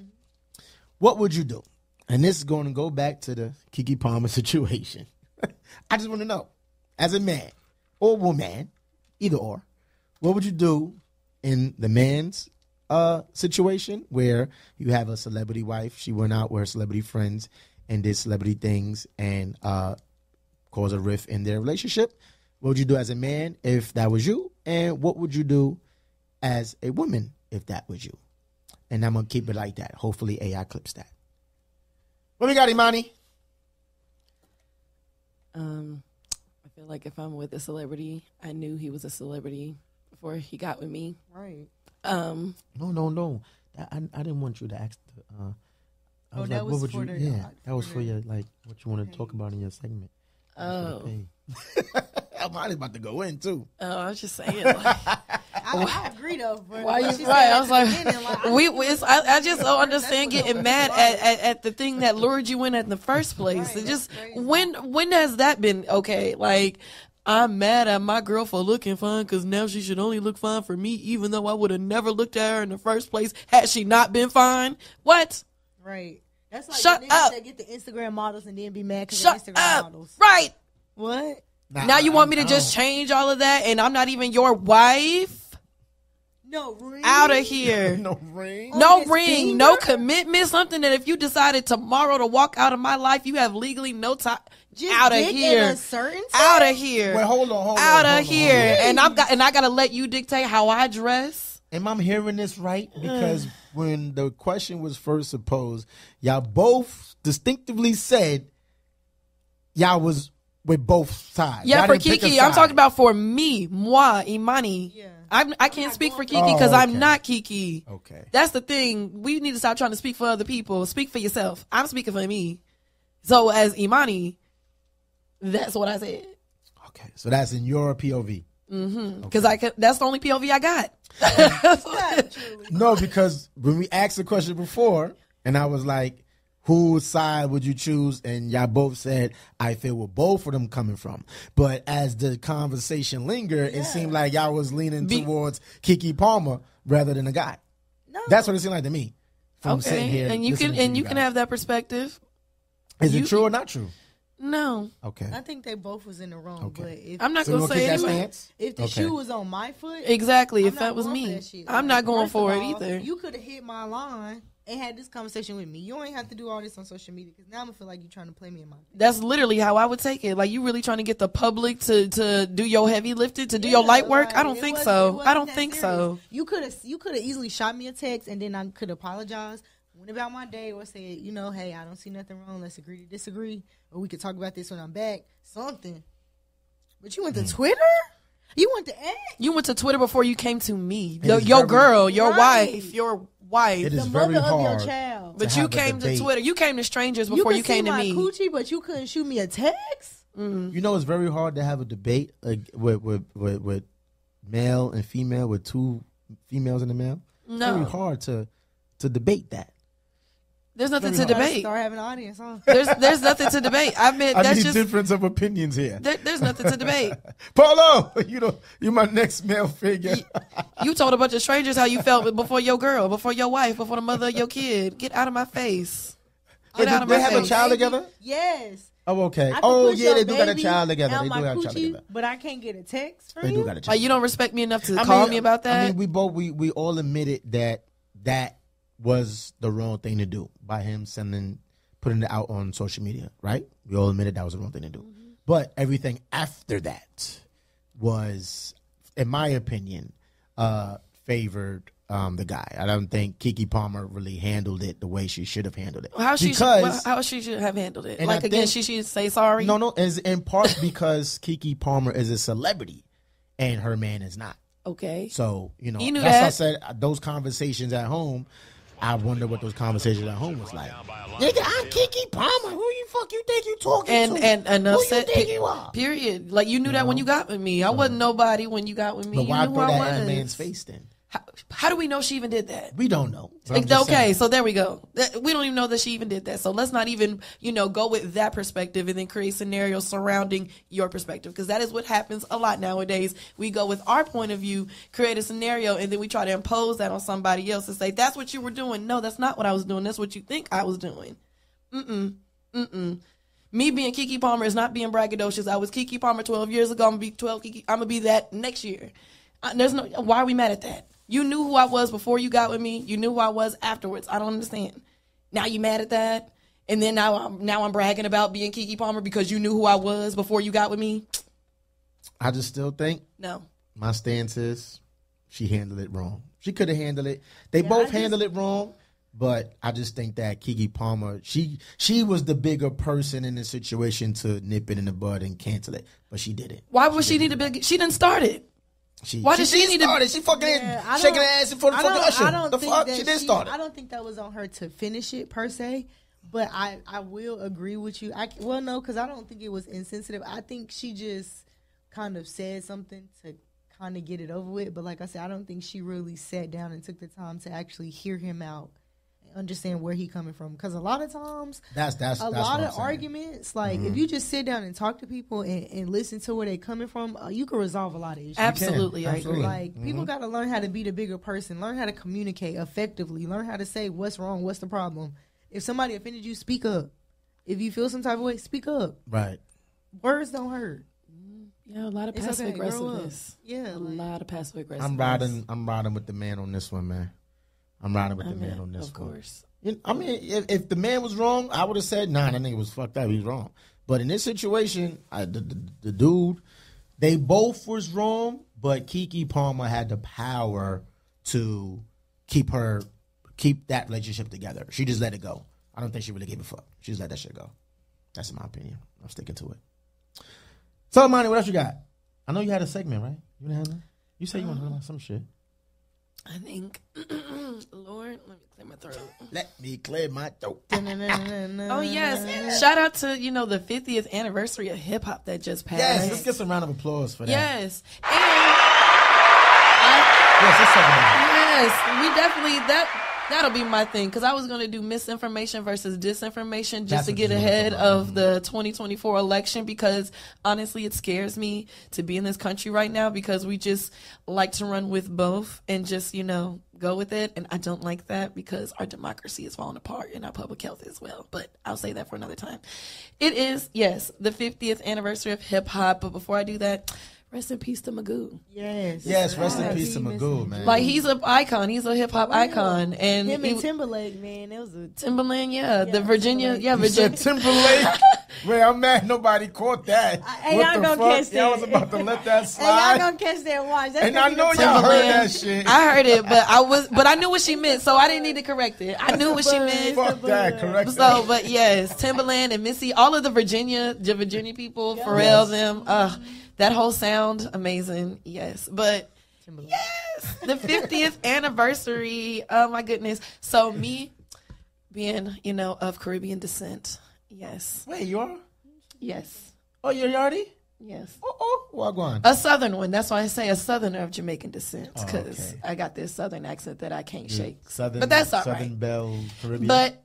what would you do? And this is going to go back to the Keke Palmer situation. I just want to know, as a man or woman, either or, what would you do in the man's situation where you have a celebrity wife? She went out with her celebrity friends and did celebrity things and caused a rift in their relationship. What would you do as a man if that was you? And what would you do as a woman if that was you? And I'm going to keep it like that. Hopefully AI clips that. What we got, Imani? I feel like if I'm with a celebrity, I knew he was a celebrity before he got with me. Right. No. I didn't want you to ask. That was for your like what you want to talk about in your segment. Oh. I'm about to go in too. Oh, I was just saying. Like, I agree though. Why you right? I was like, I just don't understand getting mad at the thing that lured you in the first place. It just when has that been okay? Like, I'm mad at my girl for looking fine because now she should only look fine for me, even though I would have never looked at her in the first place had she not been fine. What? Right. That's like Shut the niggas up. that get the Instagram models and then be mad because they're Shut Instagram up. models. Right. What? Now you want me to just change all of that and I'm not even your wife? No ring. Out of here. No ring. No his ring, finger? no commitment, something that if you decided tomorrow to walk out of my life, you have legally no time. Just Out of dick here. in a certain Out size? of here. Wait, hold on. Out hold of on, here. hold on. And I gotta let you dictate how I dress. Am I hearing this right? Because when the question was first posed, y'all both distinctively said y'all was with both sides. Yeah, Y'all for didn't pick a Kiki, I'm side. talking about for me, moi, Imani. Yeah. I can't speak for Kiki Oh, because okay. I'm not Kiki. Okay. That's the thing. We need to stop trying to speak for other people. Speak for yourself. I'm speaking for me. So as Imani, that's what I said. Okay. So that's in your POV. Because that's the only POV I got. No, because when we asked the question before, and I was like, whose side would you choose? And y'all both said, I feel where both of them coming from. But as the conversation lingered, it seemed like y'all was leaning towards Keke Palmer rather than a guy. No. That's what it seemed like to me. From sitting Okay. here And you listening can to and you can guys. have that perspective. Is you- it true or not true? No. Okay. I think they both was in the wrong. Okay. But if, I'm not So you gonna gonna say kick that anyway. stance? if the Okay. shoe was on my foot, Exactly. I'm If not that was going for me, that shit. I'm Like, not going first for of it all, either. You could have hit my line and had this conversation with me. You ain't have to do all this on social media because now I'm gonna feel like you're trying to play me in my. That's literally how I would take it. Like, you really trying to get the public to do your heavy lifting, to do your light work? I don't it think wasn't- so. it wasn't I don't that think serious. so. You could have easily shot me a text and then I could apologize, went about my day, or said, hey, I don't see nothing wrong. Let's agree to disagree, or we could talk about this when I'm back. Something. But you went to Twitter? You went to X? You went to Twitter before you came to me. It is Your very- girl, your Right. wife, your wife. It is The very mother of your hard. child. But to you have a came to debate. Twitter. You came to strangers before you could see came to my me. coochie, but you couldn't shoot me a text? You know, it's very hard to have a debate with male and female, with two females in the male. It's No. very hard to debate that. There's nothing to Very hard. debate. Start having an audience, huh? There's nothing to debate. I mean, I that's need just difference of opinions here. there's nothing to debate. Paulo, you're my next male figure. You told a bunch of strangers how you felt before your girl, before your wife, before the mother of your kid. Get out of my face. Get out of They my have a face. child together? Yes. Oh, okay. I could Oh, put yeah, your they do got a baby child together. on They do my have a child coochie, together. but I can't get a text from They you? do got a child. Like, you don't respect me enough to I call mean, me about that? I mean, we all admitted that was the wrong thing to do by him putting it out on social media, right? We all admitted that was the wrong thing to do. Mm-hmm. But everything after that was, in my opinion, favored the guy. I don't think Keke Palmer really handled it the way she should have handled it. How she should have handled it? And Like, I again, think- she should say sorry? No, is in part because Keke Palmer is a celebrity and her man is not. Okay. So, You knew that's why I that. said those conversations at home, I wonder what those conversations at home was like. Nigga, I'm Keke Palmer. Who you think you talking to? And Who upset, you think you are? period. Like, you knew that when you got with me. I wasn't nobody when you got with me. But You why knew throw who I that in a was. man's face then? How do we know she even did that? We don't know. But I'm just Okay, saying. so there we go. We don't even know that she even did that. So let's not even, go with that perspective and then create scenarios surrounding your perspective, because that is what happens a lot nowadays. We go with our point of view, create a scenario, and then we try to impose that on somebody else and say, that's what you were doing. No, that's not what I was doing. That's what you think I was doing. Me being Keke Palmer is not being braggadocious. I was Keke Palmer 12 years ago. I'm gonna be 12 Keke. I'm gonna be that next year. There's no. Why are we mad at that? You knew who I was before you got with me. You knew who I was afterwards. I don't understand. Now you mad at that, and then now I'm bragging about being Keke Palmer because you knew who I was before you got with me. I just still think No. my stance is she handled it wrong. She could have handled it. They both handled it wrong. But I just think that Keke Palmer, she was the bigger person in the situation to nip it in the bud and cancel it. But she did it. Why would she need a big? She didn't start it. Why did she need to- start it? She fucking I shaking don't- her ass in front of fucking Usher. I don't The think fuck? that She did start it. I don't think that was on her to finish it per se, but I will agree with you. No, because I don't think it was insensitive. I think she just kind of said something to kind of get it over with. But like I said, I don't think she really sat down and took the time to actually hear him out and understand where he coming from. Because a lot of times, that's a lot of arguments, like if you just sit down and talk to people and listen to where they coming from, you can resolve a lot of issues. Absolutely, I agree. Like people got to learn how to be the bigger person, learn how to communicate effectively, learn how to say what's wrong, what's the problem. If somebody offended you, speak up. If you feel some type of way, speak up. Right. Words don't hurt. Yeah, a lot of passive aggressiveness. Yeah, a lot of passive aggressiveness. I'm riding with the man on this one, man. I'm riding with the man on this of one. Of course. I mean, if the man was wrong, I would have said, nah, that nigga was fucked up. He's wrong. But in this situation, the dude, they both was wrong, but Keke Palmer had the power to keep that relationship together. She just let it go. I don't think she really gave a fuck. She just let that shit go. That's my opinion. I'm sticking to it. So, Monty, what else you got? I know you had a segment, right? You didn't have that? You said you want to talk about some shit. I think, Lord, let me clear my throat. Let me clear my throat. Oh, yes. Shout out to, the 50th anniversary of hip hop that just passed. Yes, let's get some round of applause for that. Yes. And yes, let's talk about it. Yes, we definitely, that'll be my thing, because I was going to do misinformation versus disinformation just to get ahead of the 2024 election, because honestly it scares me to be in this country right now, because we just like to run with both and just, go with it, and I don't like that, because our democracy is falling apart and our public health as well, but I'll say that for another time. It is, yes, the 50th anniversary of hip-hop, but before I do that, rest in peace to Magoo. Yes, rest in peace to Magoo, man. Like, he's an icon. He's a hip hop icon. And him and Timberlake, man, it was a Timberland, the Virginia, Timberlake. Virginia. Timberlake. Wait, I'm mad nobody caught that. And y'all gonna catch that. Y'all was about to let that slide. And y'all gonna catch that and watch. That's and I know y'all heard that shit. I heard it, but I knew what she meant, so I didn't need to correct it. I knew what she meant. Fuck that, correct So, but yes, Timberland and Missy, all of the Virginia people, Pharrell, them, that whole sound, amazing. Yes. But yes, the 50th anniversary. Oh my goodness. So me being, of Caribbean descent. Yes. Wait, you are? Yes. Oh, you're Yardi? Yes. Well, go on. A southern one. That's why I say a southerner of Jamaican descent, because I got this southern accent that I can't shake. Southern, but that's all Southern right. Belle, Caribbean. But,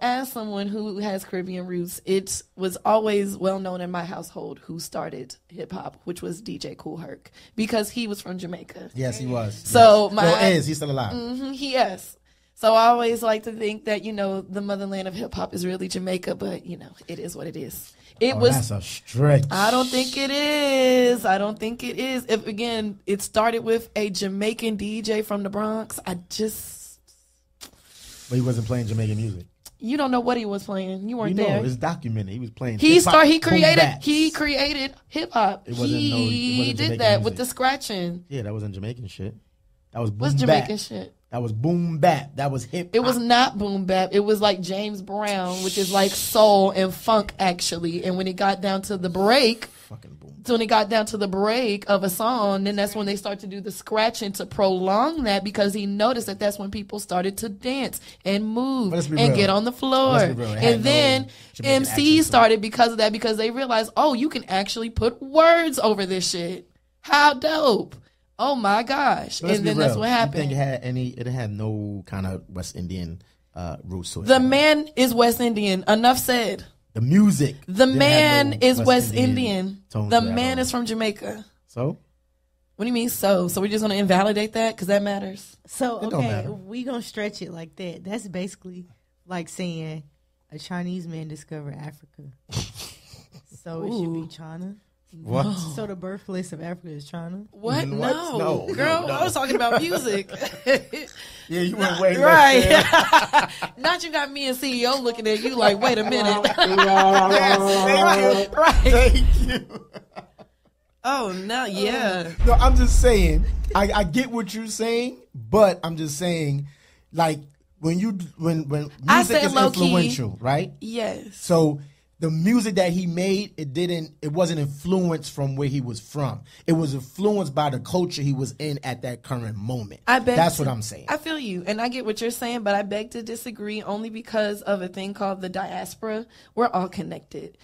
as someone who has Caribbean roots, it was always well known in my household who started hip hop, which was DJ Kool Herc, because he was from Jamaica. Yes, he was. So he's still alive. He is. So I always like to think that, the motherland of hip hop is really Jamaica, but, it is what it is. That's a stretch. I don't think it is. If, again, it started with a Jamaican DJ from the Bronx, But he wasn't playing Jamaican music. You don't know what he was playing. You weren't there. It's documented. He was playing. He created hip hop. He did that with the scratching. Yeah, that wasn't Jamaican shit. That was boom What's Jamaican shit? That was boom bap. That was hip hop. It was not boom bap. It was like James Brown, which is like soul and funk actually. And when it got down to the break, when it got down to the break of a song, then that's when they start to do the scratching to prolong that, because he noticed that that's when people started to dance and move and get on the floor. And then MCs started because of that, because they realized, you can actually put words over this shit. How dope. Oh my gosh. And then that's what happened. You think it had no kind of West Indian roots to it? The man is West Indian. Enough said. The music. The man is West Indian. The man is from Jamaica. So? What do you mean so? So we're just going to invalidate that because that matters? So, okay, we going to stretch it like that. That's basically like saying a Chinese man discovered Africa. So it should be China. What? So the birthplace of Africa is China? What? No. Girl, I was talking about music. Yeah, you went way right. Not you got me and CEO looking at you like, wait a minute. Yes, thank you. Oh, no, yeah. No, I'm just saying, I get what you're saying, but I'm just saying, like, when music is influential, right? Yes. So the music that he made, it wasn't influenced from where he was from. It was influenced by the culture he was in at that current moment. That's what I'm saying. I feel you, and I get what you're saying, but I beg to disagree only because of a thing called the diaspora. We're all connected.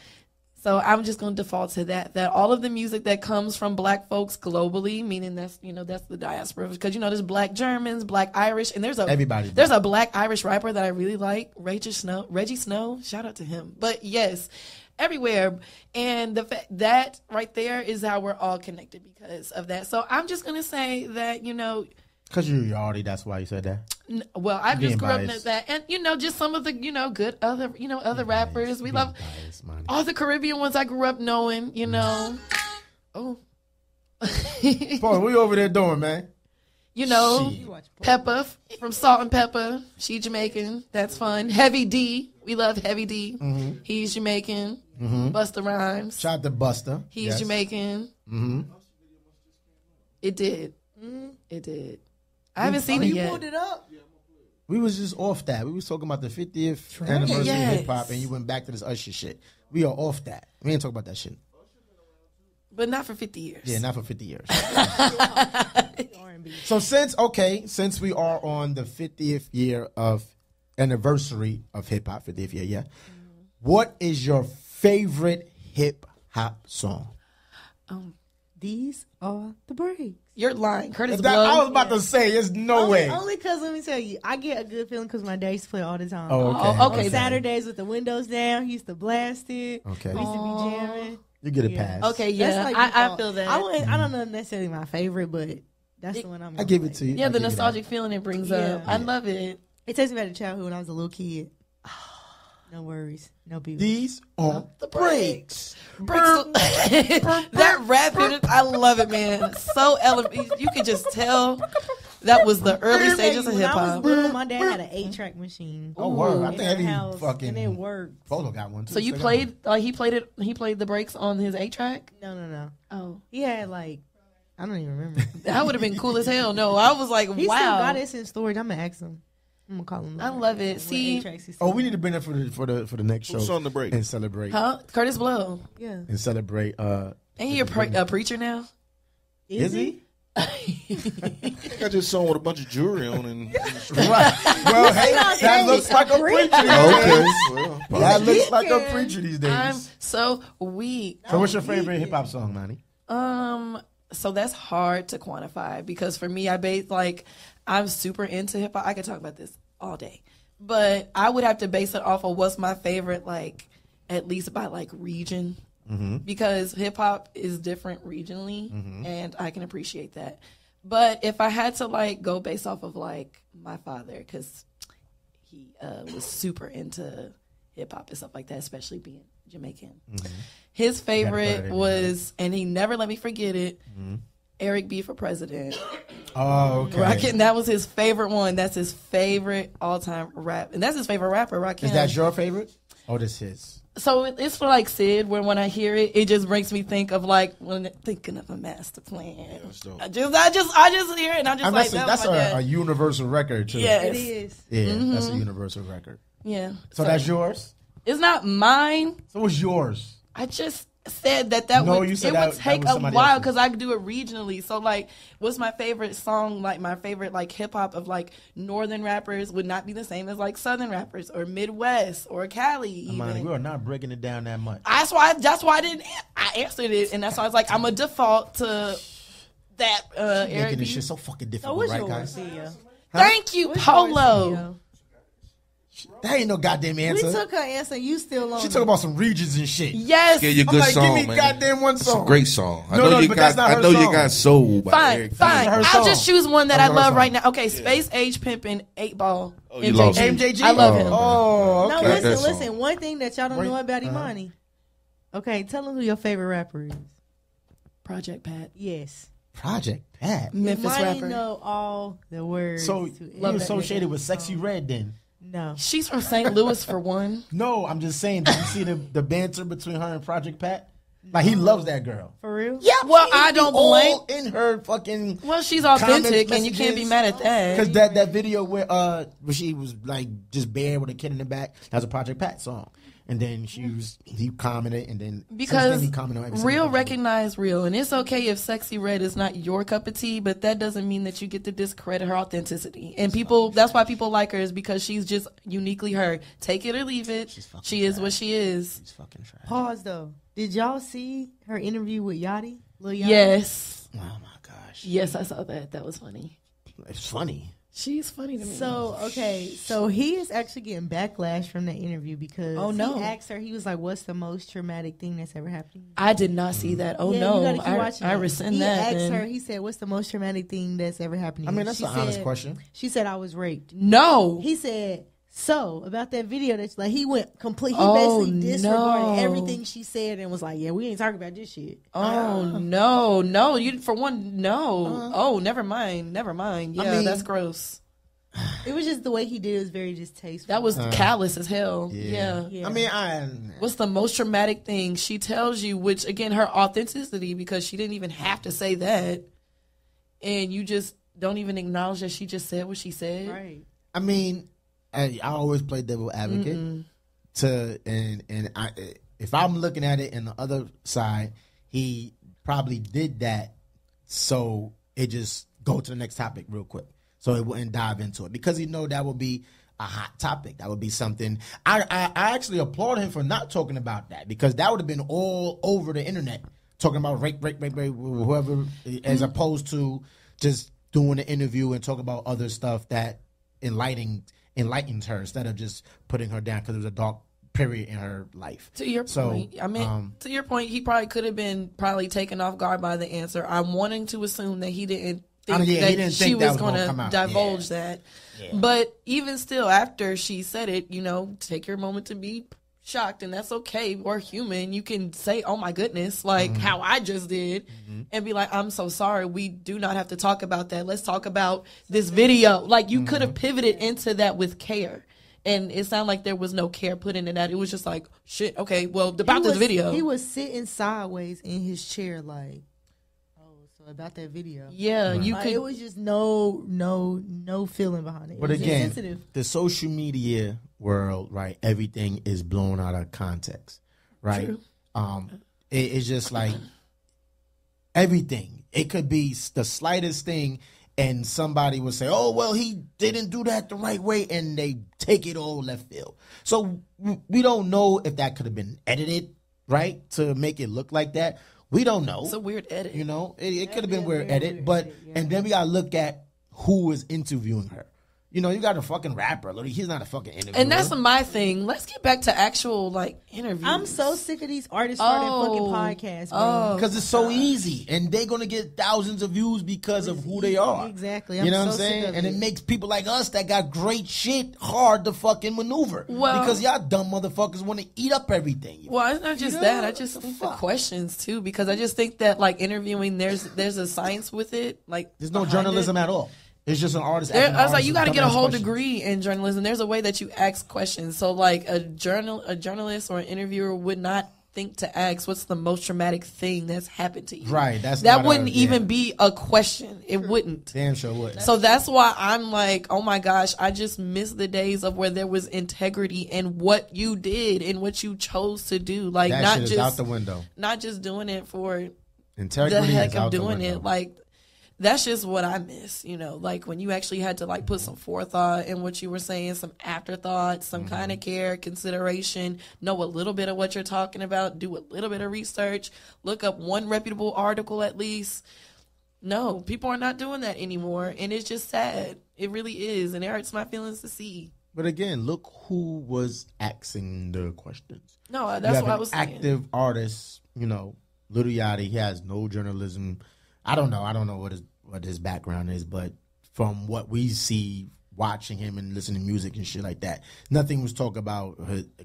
So I'm just going to default to that all of the music that comes from Black folks globally, meaning that's the diaspora, because there's Black Germans, Black Irish, and there's a Black Irish rapper that I really like, Reggie Snow, shout out to him. But yes, everywhere, and the fact that right there is how we're all connected because of that. So I'm just going to say that because you're already, that's why you said that. Well, I just grew up in that, and just some of the good other rappers. We love all the Caribbean ones I grew up knowing. Oh, boy, what you over there doing, man? Peppa from Salt and Pepper. She Jamaican. That's fun. Heavy D. We love Heavy D. Mm-hmm. He's Jamaican. Mm-hmm. Busta Rhymes. Shout out to Busta. He's Jamaican. Mm-hmm. It did. Mm-hmm. It did. I haven't seen it yet. You pulled it up? We was just off that. We was talking about the 50th anniversary of hip hop, and you went back to this Usher shit. We are off that. We ain't talk about that shit. But not for 50 years. Yeah, not for 50 years. So since we are on the 50th year of anniversary of hip hop, 50th year, yeah. Mm-hmm. What is your favorite hip hop song? These are the breaks. You're lying, Curtis Blow. I was about to say, there's no way. Only because, let me tell you, I get a good feeling because my dad used to play all the time. Oh, okay. Saturdays with the windows down, he used to blast it. Okay. We used to be jamming. You get a pass. Okay, yeah, like I feel that. I don't know necessarily my favorite, but that's the one I'm. I give it to you. Yeah, the nostalgic feeling it brings up. I love it. It takes me back to childhood when I was a little kid. No worries, no people. These are the breaks. That rap, I love it, man. So elegant. You can just tell that was the early stages of hip hop. When I was little, my dad had an 8-track machine. Oh, word! I think every fucking and it worked. Polo got one too. So you played? He played the breaks on his 8-track. No. Oh, he had I don't even remember. That would have been cool as hell. No, I was like, he wow. Still got this in storage. I'm gonna ask him. I'm gonna call him. I love it. See, we need to bring it for the next show. Who's on the break and celebrate? Huh? Curtis Blow. Yeah. And celebrate. Ain't he a preacher now? Is he? I think I just saw him with a bunch of jewelry on and right. Well, hey, that looks like a preacher. Okay. Well, that looks like a preacher these days. I'm so weak. So what's your favorite hip hop song, Manny? So that's hard to quantify because for me, I'm super into hip hop. I could talk about this all day, but I would have to base it off of what's my favorite, at least by region, because hip hop is different regionally, and I can appreciate that. But if I had to go based off of my father, because he was super into hip hop and stuff like that, especially being Jamaican. His favorite was, and he never let me forget it, Eric B. for President. Oh, okay. And that was his favorite one. That's his favorite all-time rap. And that's his favorite rapper, Rakim. Is that your favorite? Or this his? So it's for Sid, where when I hear it, it just makes me think of when thinking of a master plan. Yeah, I just hear it and I'm that's a universal record too. Yes. It is. Yeah, that's a universal record. Yeah. So that's yours? It's not mine. So what's yours? I just said that would take a while because I do it regionally. So what's my favorite song? My favorite hip hop of northern rappers would not be the same as southern rappers or Midwest or Cali. Even. We are not breaking it down that much. That's why I answered it, and that's why I was like, I'm a default to that. Making this shit so fucking difficult, right, guys? Thank you, Polo. That ain't no goddamn answer. We took her answer. You still on? She talking about some regions and shit. Yes. Yeah, your good song, give me goddamn one song. It's a great song. I know you got soul. Fine. I'll just choose one that I love right now. Okay, Space Age Pimpin' 8 Ball. Oh, you love MJG. I love him. Oh, okay. No, listen. One thing that y'all don't know about Imani. Okay, tell them who your favorite rapper is. Project Pat. Yes. Project Pat. Memphis Imani rapper. know all the words. So you associated with Sexy Red then? No. She's from St. Louis for one. No, I'm just saying. Did you see the banter between her and Project Pat? He loves that girl. For real? Yeah. Well, I don't blame in her fucking. Well, she's authentic, and you can't be mad at that. Because that video where she was just bare with a kid in the back, that was a Project Pat song. And then he commented, and then because he commented on real recognize real, and it's okay if Sexy Red is not your cup of tea, but that doesn't mean that you get to discredit her authenticity. And that's why people like her, is because she's just uniquely her. Take it or leave it. She is what she is. She's fucking trash. Pause though. Did y'all see her interview with Yachty? Lil Yachty? Yes. Oh my gosh. Yes, I saw that. That was funny. It's funny. She's funny to me. So he is actually getting backlash from that interview because he asked her, he was like, what's the most traumatic thing that's ever happened to you? I did not see that. Oh, yeah, no. You gotta keep watching I rescind that. He asked her, he said, what's the most traumatic thing that's ever happened to you? I mean, that's an honest question. She said, I was raped. No. He said, so about that video that's like, he went complete, he basically disregarded everything she said and was like, yeah, we ain't talking about this shit. Oh, no. You, for one, no. Oh, never mind. Yeah, I mean, that's gross. It was just the way he did it was very distasteful. That was callous as hell. Yeah. I mean, what's the most traumatic thing? She tells you, which again, her authenticity, because she didn't even have to say that, and you just don't even acknowledge that she just said what she said. Right. I mean, I always play devil advocate. If I'm looking at it in the other side, he probably did that so it just go to the next topic real quick. So it wouldn't dive into it because he know that would be a hot topic. That would be something. I actually applaud him for not talking about that because that would have been all over the internet talking about rape, whoever, as opposed to just doing an interview and talking about other stuff that enlightens her instead of just putting her down because it was a dark period in her life. To your point, I mean, to your point, he probably could have been taken off guard by the answer. I'm wanting to assume that he didn't think she was going to divulge that. Yeah. But even still, after she said it, take your moment to be shocked, and that's okay. We're human. You can say, oh my goodness, like how I just did, and be like, I'm so sorry. We do not have to talk about that. Let's talk about this video. Like, you could have pivoted into that with care. And it sounded like there was no care put into that. It was just like, shit, okay, well, about this video. He was sitting sideways in his chair like, about that video. Yeah, you could. It was just no feeling behind it. But again, the social media world, right? Everything is blown out of context, right? True. It's just like everything. It could be the slightest thing, and somebody would say, "Oh, well, he didn't do that the right way," and they take it all left field. So we don't know if that could have been edited, right, to make it look like that. We don't know. It's a weird edit. It could have been weird edit, but and then we gotta look at who is interviewing her. You got a fucking rapper. He's not a fucking interviewer. And that's my thing. Let's get back to actual interviews. I'm so sick of these artists starting fucking podcasts, bro. Because it's so easy, and they're gonna get thousands of views because of who they are. Exactly. You know what I'm saying? And it makes people like us that got great shit hard to fucking maneuver. Well, because y'all dumb motherfuckers want to eat up everything. Well, it's not just that. I just think the questions too, because I just think that interviewing, there's a science with it. There's no journalism at all. It's just an artist. I was like, you got to get a whole degree in journalism. There's a way that you ask questions. So, a journalist or an interviewer would not think to ask, "What's the most traumatic thing that's happened to you?" Right. That wouldn't even be a question. It wouldn't. Damn sure would. So that's why I'm like, oh my gosh, I just miss the days of where there was integrity in what you did and what you chose to do. That not shit just is out the window. Not just doing it for integrity the heck is of out doing the window. it. That's just what I miss, when you actually had to put some forethought in what you were saying, some afterthought, some kind of care, consideration, know a little bit of what you're talking about, do a little bit of research, look up one reputable article at least. No, people are not doing that anymore, and it's just sad. It really is, and it hurts my feelings to see. But again, look who was asking the questions. No, that's what I was saying. Active artist, Lil Yachty, he has no journalism. I don't know what his background is, but from what we see watching him and listening to music and shit like that, nothing was talked about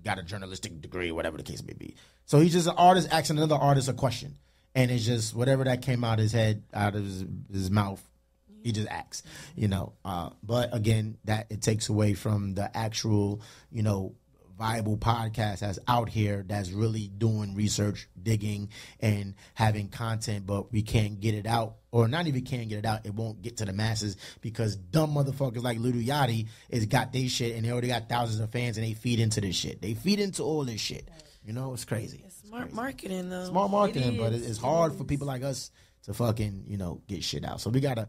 got a journalistic degree or whatever the case may be. So he's just an artist asking another artist a question, and it's just whatever that came out of his head, out of his mouth, he just acts, But again, that it takes away from the actual, viable podcast that's out here that's really doing research, digging, and having content, but we can't get it out, or not even can't get it out. It won't get to the masses because dumb motherfuckers like Lil Yachty is got their shit, and they already got thousands of fans, and they feed into this shit. They feed into all this shit. It's crazy. It's smart marketing, though. Smart marketing, but it's hard for people like us to fucking get shit out. So we gotta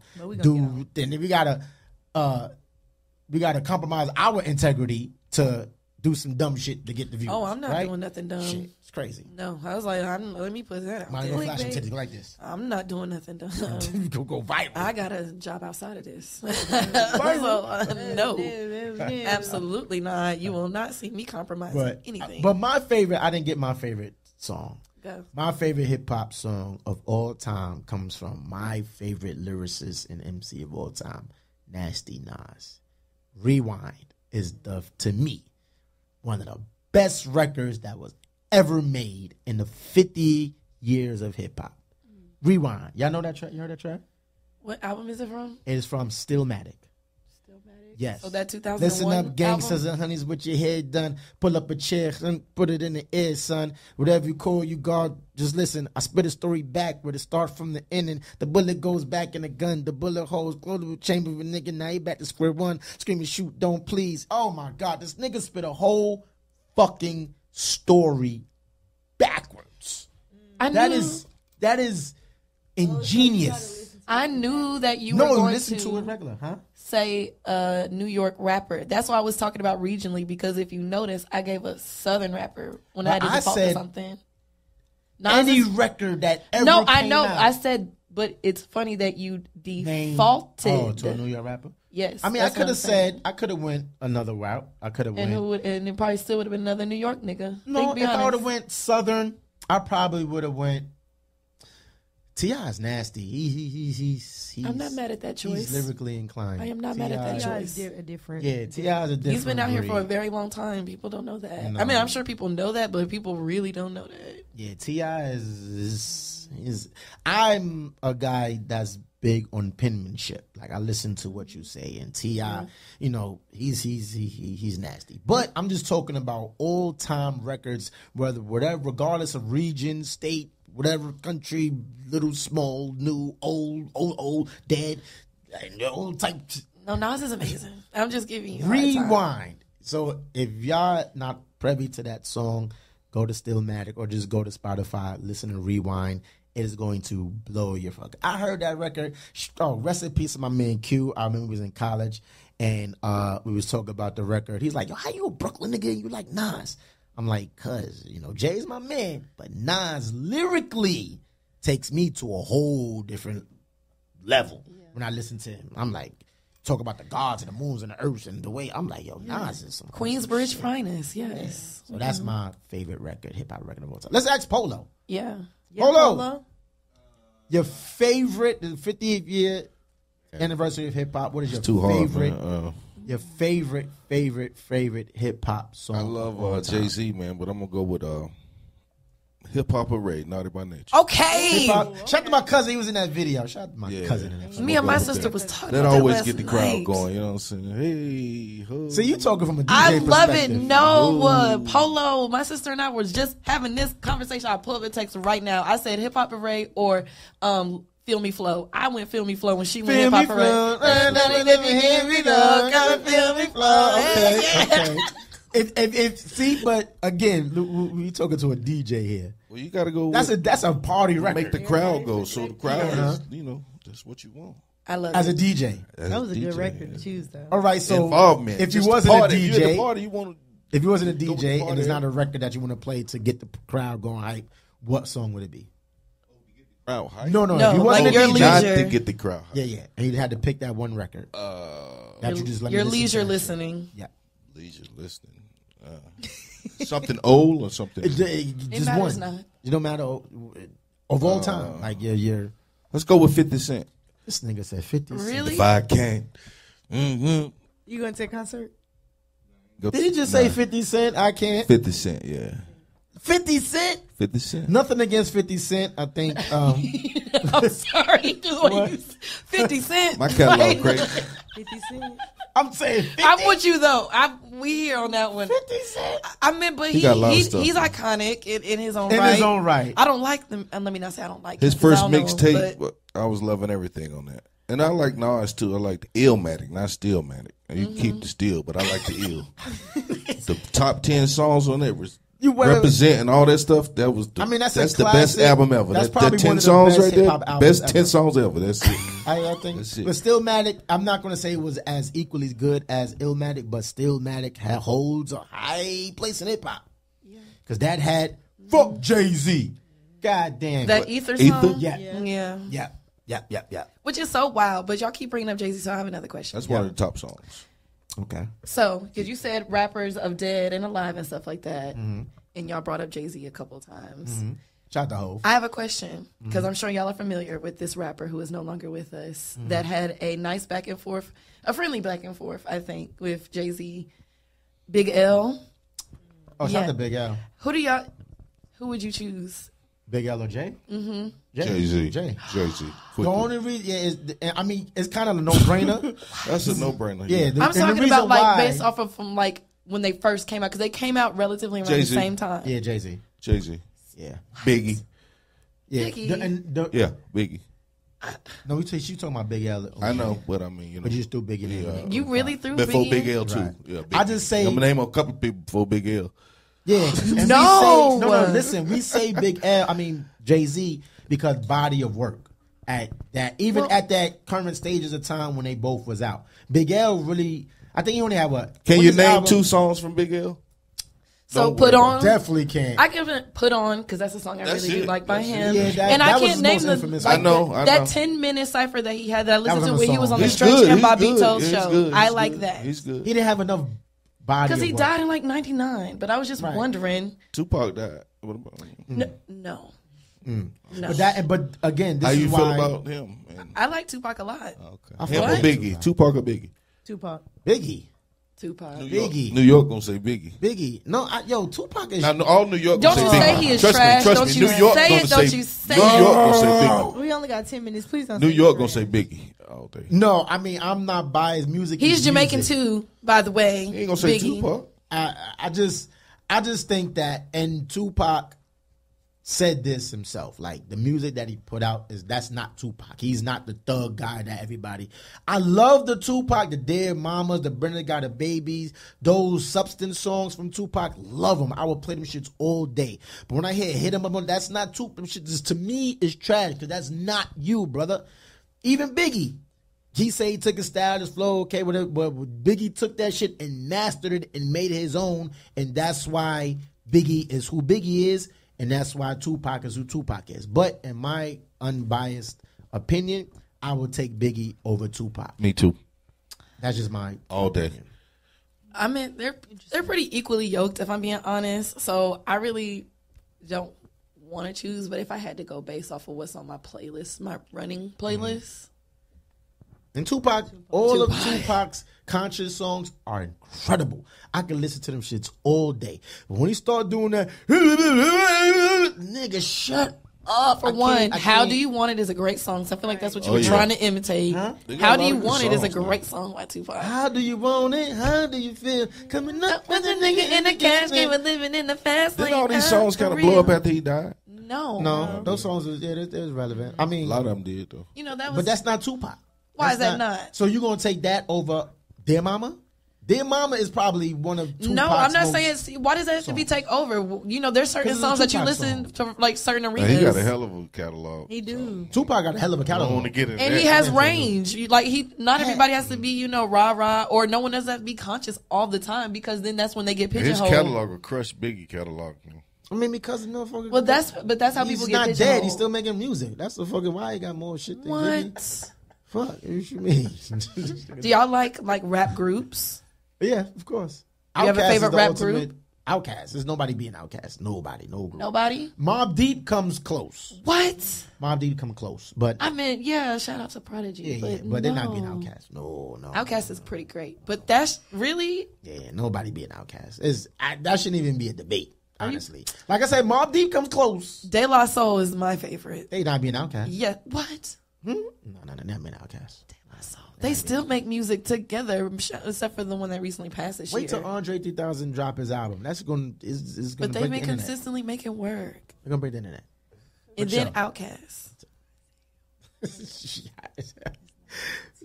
we gotta compromise our integrity to do some dumb shit to get the views. Oh, I'm not right? doing nothing dumb. Shit, it's crazy. No, I was like, let me put that out. Might go flash some titties like this. I'm not doing nothing dumb. go viral. I got a job outside of this. So, no, absolutely not. You will not see me compromising anything. But my favorite, I didn't get my favorite song. Go. My favorite hip hop song of all time comes from my favorite lyricist and MC of all time, Nasty Nas. Rewind is to me one of the best records that was ever made in the 50 years of hip hop. Rewind. Y'all know that track? You heard that track? What album is it from? It is from Stillmatic. Yes. So that 2001 Listen up, gangsters album? and honeys, with your head done. Pull up a chair and put it in the air, son. Whatever you call you, God, just listen. I spit a story back where it start from the ending. The bullet goes back in the gun. The bullet holes close the chamber of a nigga. Now he back to square one. Screaming, shoot, don't please. Oh my God, this nigga spit a whole fucking story backwards. That is ingenious. I knew that you were going listen to it regular, huh? Say New York rapper. That's why I was talking about regionally, because if you notice, I gave a Southern rapper when I had to default to something. Any record that ever No, I came know. out. I said, but it's funny that you defaulted to a New York rapper. Yes. I mean, I could have said, I could have went another route. I could have went. And it probably still would have been another New York nigga. No, if I would have went Southern, I probably would have went. T.I.'s nasty. He's I'm not mad at that choice. He's lyrically inclined. I am not mad at that choice. T.I. different. Yeah, T.I.'s a different. He's been out here breed. for a very long time. People don't know that. No. I mean, I'm sure people know that, but people really don't know that. Yeah, T.I. is. I'm a guy that's big on penmanship. Like, I listen to what you say, and T.I., you know, he's nasty. But I'm just talking about all time records, whatever, regardless of region, state, whatever country, little, small, new, old, dead, old type. No, Nas is amazing. I'm just giving you a hard time. Rewind. So if y'all not privy to that song, go to Stillmatic or just go to Spotify, listen to Rewind. It is going to blow your fuck. I heard that record. Oh, rest in peace to my man Q. I remember he was in college, and we was talking about the record. He's like, yo, how you a Brooklyn nigga and you like Nas? I'm like, cuz, you know, Jay's my man, but Nas lyrically takes me to a whole different level. When I listen to him, I'm like, talk about the gods and the moons and the earths and the way, I'm like, yo, Nas is some Queensbridge finest, yes. So that's my favorite record, hip-hop record of all time. Let's ask Polo. Yeah. Polo. Your favorite, the 50th year anniversary of hip-hop, what is your favorite? Your favorite hip hop song? I love Jay-Z, man, but I'm gonna go with Hip Hop Array, Naughty by Nature. Okay. Shout out to my cousin. He was in that video. Shout out to my cousin in that video. Me and my sister was talking that about that always last get the night. crowd going. You know what I'm saying? Hey, ho. So you talking from a DJ I love it. perspective. No, Polo, my sister and I were just having this conversation. I pull up the text right now. I said Hip Hop Array or Feel Me Flow. I went Feel Me Flow when she went Hip Hop Array. Feel me flow. Okay. See, but again, we talking to a DJ here. Well, you gotta go. That's a party record. Make the crowd go. So the crowd is, you know, that's what you want. I love as it. a DJ. That was a good record to choose, though. All right, so Involvement. if you Just wasn't a party. If you're at DJ, the party, you want if you wasn't a Go with DJ the and it's party. not a record that you want to play to get the crowd going hype, what song would it be? crowd hype. No. No, If you wasn't like a your DJ, Not leisure. to get the crowd hype. yeah, and you had to pick that one record. That you just let me Your listen leisure to. listening. Yeah, Leisure listening. Something old or something. just matters one. not. It don't matter of all time. Like you're. Let's go with 50 Cent. This nigga said 50 Cent. Really? If I can. Mm-hmm. You going to a concert? Did he just say 50 Cent? I can't. 50 Cent, yeah. 50 Cent? 50 Cent. Nothing against 50 Cent. I think. I'm sorry. Just what? 50 Cent. My catalog crazy. 50 Cent? I'm saying 50. I'm with you though. We here on that one. 50 Cent. I mean, but He got a lot of stuff. he's iconic in his own In right. his own right. I don't like them. And let me not say I don't like His him, 'cause first I don't know him, mixtape, but I was loving everything on that. And I like Nas too. I like the Illmatic, not Stillmatic. And you can keep the still, but I like the ill. The top 10 songs on it was Represent and all that stuff. That was. that's the best album ever. That's that probably 10 one of the songs best right there. hip-hop albums Best 10 songs ever. That's it. I think. That's it. But Stillmatic, I'm not going to say it was as equally good as Illmatic, but Stillmatic holds a high place in hip hop. Because that had fuck Jay-Z. God damn. That Ether song? Yeah. Yeah. Which is so wild, but y'all keep bringing up Jay-Z, so I have another question. That's one of the top songs. Okay. So, because you said rappers of Dead and Alive and stuff like that, and y'all brought up Jay-Z a couple of times. Shout out to Hov. I have a question, because I'm sure y'all are familiar with this rapper who is no longer with us that had a nice back and forth, a friendly back and forth, I think, with Jay-Z. Big L. Oh, shout out to Big L. Who would you choose? Big L or Jay? Jay-Z. Jay-Z. The only reason, it's kind of a no-brainer. That's a no-brainer. Yeah, I'm talking about based off of from when they first came out, because they came out relatively around Jay-Z. the same time. Yeah, Jay-Z. Yeah. Biggie. Yeah. Biggie. Biggie. No, she talking about Big L. I know, but I mean, But you just threw Biggie in there. You really threw before Biggie Big in? L too. Right. Yeah, I just say I'm gonna name a couple people before Big L. Yeah. And No. Listen, we say Jay-Z because body of work at that at current stages of time when they both was out. Big L really, I think he only had what? Can you name 2 songs from Big L? So Put On. Definitely can't. I can Put On because that's a song I really do like by him. Yeah, and I was can't name infamous. I know. That 10-minute cipher that he had that I listened was to on when the he was song. on the He's Stretch good. and He's Bobito's good. show. He's good. I He's like good. that. He's good. He didn't have enough body Because he of work. died in like 99. But I was just wondering. Tupac died. What about No. But again, this how is you why feel about him? I like Tupac a lot. Okay. Him or Biggie? Tupac or Biggie? Tupac. Biggie. Tupac. Biggie. New York gonna say Biggie. No, Tupac is. Now, all New York Don't gonna you say say Biggie. he is Trust trash. Me, Don't you New York say gonna it. Don't say you say New it. York gonna say Biggie. We only got 10 minutes. Please don't. New say York that. gonna say Biggie all day. No, I'm not biased. Music. He's is Jamaican music. too, by the way. He ain't gonna say Biggie. Tupac. I just think that, and Tupac said this himself. Like the music that he put out that's not Tupac. He's not the thug guy that everybody. I love the Tupac, the Dead Mamas, the Brenda Got the Babies, those substance songs from Tupac. Love them. I would play them shits all day. But when I hear hit him up on that's not Tupac. Them shit just, to me is trash because that's not you, brother. Even Biggie. He say he took his style, his flow, okay, whatever. But Biggie took that shit and mastered it and made it his own, and that's why Biggie is who Biggie is. And that's why Tupac is who Tupac is. But in my unbiased opinion, I would take Biggie over Tupac. Me too. That's just my all day. opinion. I mean, they're pretty equally yoked, if I'm being honest. So I really don't want to choose. But if I had to go based off of what's on my playlist, my running playlist. And Tupac, all of Tupac's conscious songs are incredible. I can listen to them shits all day. But when he start doing that, nigga, shut up. For one, How Do You Want It is a great song. So I feel like that's what you were yeah. trying to imitate. Huh? How Do You Want It is a great song by Tupac. How do you want it? How do you feel? Coming up with a nigga in the cash game and living in the fast lane. Didn't all these songs kind of blow up after he died? No. Those songs was they was relevant. I mean, A lot of them did though. You know, that was. but that's not Tupac. Why That's is that not? So you gonna take that over Dear Mama? Dear Mama is probably one of Tupac's No, I'm not most- saying. Why does that have to be take over? You know, there's certain 'Cause it's a songs that you Tupac listen song. to, like certain Now, arenas. he got a hell of a catalog. He do. Tupac got a hell of a I don't want catalog. to get in And that. he has range. Not everybody has to be, rah rah, or no one doesn't have to be conscious all the time because then that's when they get His pigeonholed. catalog will crush Biggie catalog. I mean, because no fucking. Well, that's how he's people get not pigeonholed. dead. He's still making music. That's the fucking why he got more shit than Biggie. What? Fuck, what you mean? Do y'all like rap groups? Yeah, of course. You have a Outkast is favorite the rap ultimate- group? Outkast. There's nobody being Outkast. Nobody. No group. Nobody? Mobb Deep comes close. What? Mobb Deep come close, but I mean, yeah, shout out to Prodigy. but they're not being no. Outkast. No. Outkast is pretty great. But that's really. Yeah, nobody being Outkast. That shouldn't even be a debate. Honestly, like I said, Mobb Deep comes close. De La Soul is my favorite. They not being Outkast. Yeah. What? No, they're being Outkast. They still make music together, except for the one that recently passed this Wait year. till Andre 3000 drop his album. That's going is going But to they've break been the internet. consistently making work. They're going to break the internet. And then Outkast.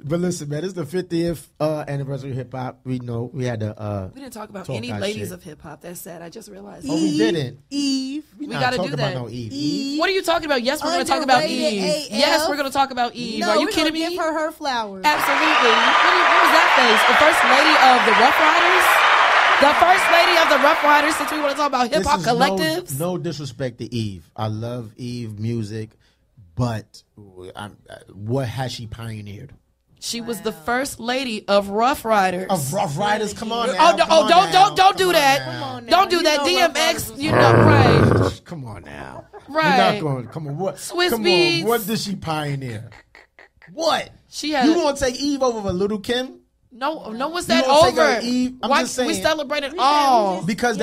But listen, man, this is the 50th anniversary of hip hop. We know we had to. We didn't talk about talk any our ladies shit. of hip hop. That's sad. I just realized. Oh, we didn't. Eve. We not gotta talking do that. about no Eve. What are you talking about? Yes, we're going to talk about Underrated Eve. AF. Yes, we're going to talk about Eve. No, Are you we're kidding gonna me? Give her flowers. Absolutely. What was that face? The first lady of the Rough Riders? The first lady of the Rough Riders, since we want to talk about hip hop This is collectives. No disrespect to Eve. I love Eve music, but what has she pioneered? She was the first lady of Rough Riders. Of Rough Riders, come on now. Don't do that. Don't do that. DMX, you know, right. Come on now. Right. We're not going. Come on. What? Swiss come Beats. on. What did she pioneer? What? She had You want to take Eve over Little Kim? no, what's You that gonna take her over? Eve? I'm Why just saying. we celebrated all? Because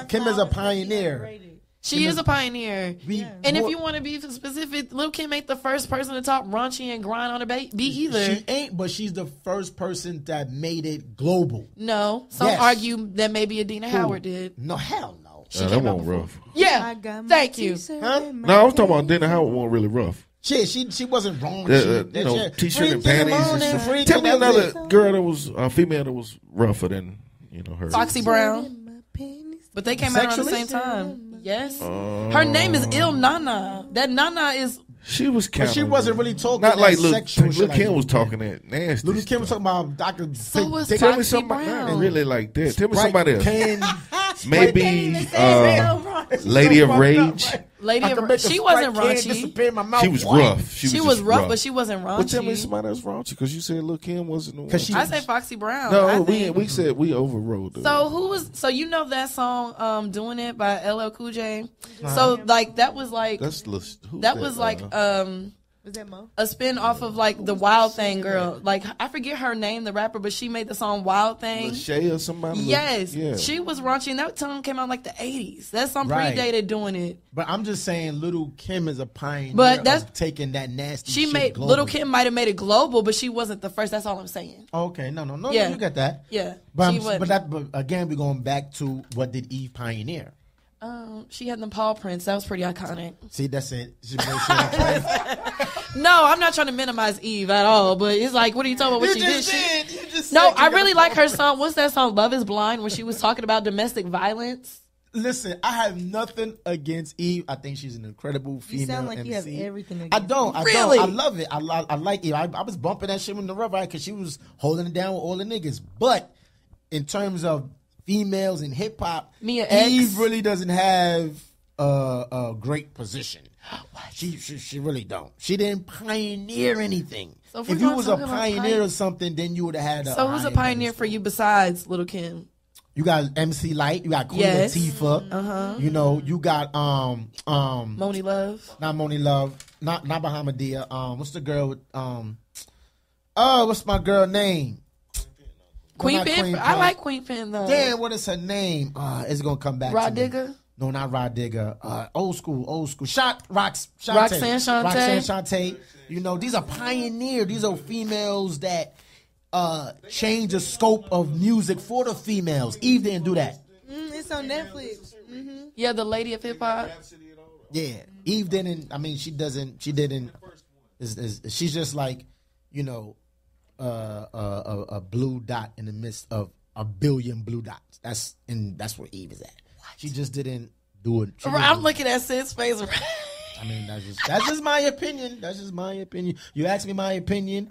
Kim is a pioneer. She is a pioneer. We- And if what- you want to be specific, Lil' Kim ain't the first person to talk raunchy and grind on a beat either. She ain't, but she's the first person that made it global. No, some Yes. argue that maybe Adina Howard did. No, hell no. That wasn't rough. Yeah, thank you. Huh? No, I was talking about Dana Howard wasn't really rough. Shit, she wasn't wrong. T-shirt and panties and stuff. Tell me another girl that was female that was rougher than her. Foxy Brown. But they came out around the same time. Yes. Her name is Il Nana. That Nana is. She was kind But she wasn't really talking not like that sexual Lil' shit Kim like was that. talking that nasty. Little Kim was stuff. talking about Dr. So was Dick- Tell me Foxy somebody Brown. really like that. Tell me Right, somebody else. Ken, Maybe Lady of Rage. Lady I of can make a She wasn't Sprite can raunchy. disappear in my mouth. She was What? rough. She was was just rough, but she wasn't raunchy. Well, tell me somebody else raunchy because you said Lil' Kim wasn't the one. 'Cause she- I say Foxy Brown. No, I we think. said we overrode. So who was? So you know that song, "Doing It" by LL Cool J. So like that was like That's that was like Was that Mo? a spin off of like the Wild Thing girl. Like I forget her name, the rapper, but she made the song Wild Thing. Lachey or somebody. Yes, yeah. she was raunchy, and that song came out like the 80s. That song Right. predated Doing It. But I'm just saying, Little Kim is a pioneer But that's- of taking that nasty She shit made global. Little Kim might have made it global, but she wasn't the first. That's all I'm saying. Okay, no, Yeah. you got that. Yeah, But, she was. but again, we're going back to what did Eve pioneer? She had them paw prints. That was pretty iconic. See, that's it. She made sure No, I'm not trying to minimize Eve at all, but it's like, what are you talking about? What she did? You just No, said I you really got- like her song. What's that song? Love is Blind, when she was talking about domestic violence. Listen, I have nothing against Eve. I think she's an incredible female You sound like MC. you have everything I against don't. Really? I love it. I like Eve. I was bumping that shit in the Rough Rider because she was holding it down with all the niggas. But in terms of females in hip hop, Mia X. Eve really doesn't have a great position. She really don't. She didn't pioneer anything. So if If we're you gonna was a talk about pioneer or something, then you would have had. So who's a pioneer for you besides Little Kim? You got MC Light. You got Queen Yes. Latifah. You know, you got Moni Love. not Moni Love, not Bahamadia. What's the girl with what's my girl name? Queen not Pen. Queen I Pen. like Queen Pen though. Damn, what is her name? It's gonna come back. Rod to me. Digger. No, not Rod Digger. Old school. Roxanne Shante. Roxanne Shante. You know, these are pioneers. These are females that change the scope of music for the females. Eve didn't do that. It's on Netflix. Yeah, the lady of hip hop. Yeah, Eve didn't. I mean, she doesn't. She didn't. She's just like, you know, a blue dot in the midst of a billion blue dots. That's where Eve is at. She just didn't do it. She I'm didn't- looking at Sid's face. I mean, that's just my opinion. That's just my opinion. You asked me my opinion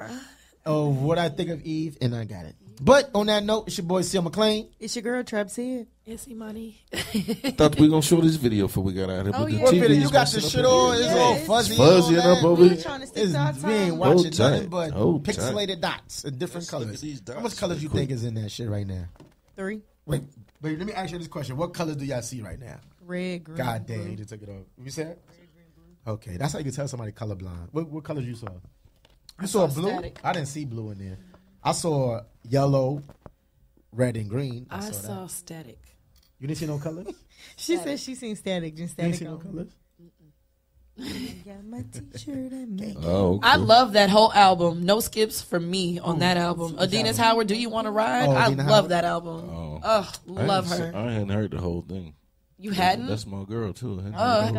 of what I think of Eve, and I got it. But on that note, it's your boy Seal McClain. It's your girl Trap Sid. Is he money? Thought we gonna show this video before we got out here. Oh, but the yeah. What TV video? is You got messing the up shit everything. on. It's all fuzzy. Fuzzy and all up that. over We here. trying to stick to our We ain't time. watching Hold tight. nothing but Hold tight. pixelated dots in different Let's look colors. at these dots How much colors real you quick. think is in that shit right now? 3. Wait, let me ask you this question. What colors do y'all see right now? Red, green. God damn, blue. you just took it off. You said? Okay, that's how you can tell somebody colorblind. What colors you saw? You saw blue? static. I didn't see blue in there. I saw yellow, red, and green. I that. saw static. You didn't see no colors? She said she seen static. Just You didn't static. see no colors? Got my t-shirt and make Oh, okay. I love that whole album. No skips for me on that album. Adina's Howard, Do You Want to Ride? Oh, I Adina love Howard. that album. Oh. Ugh, love I her. hadn't heard the whole thing. You hadn't? That's my girl too.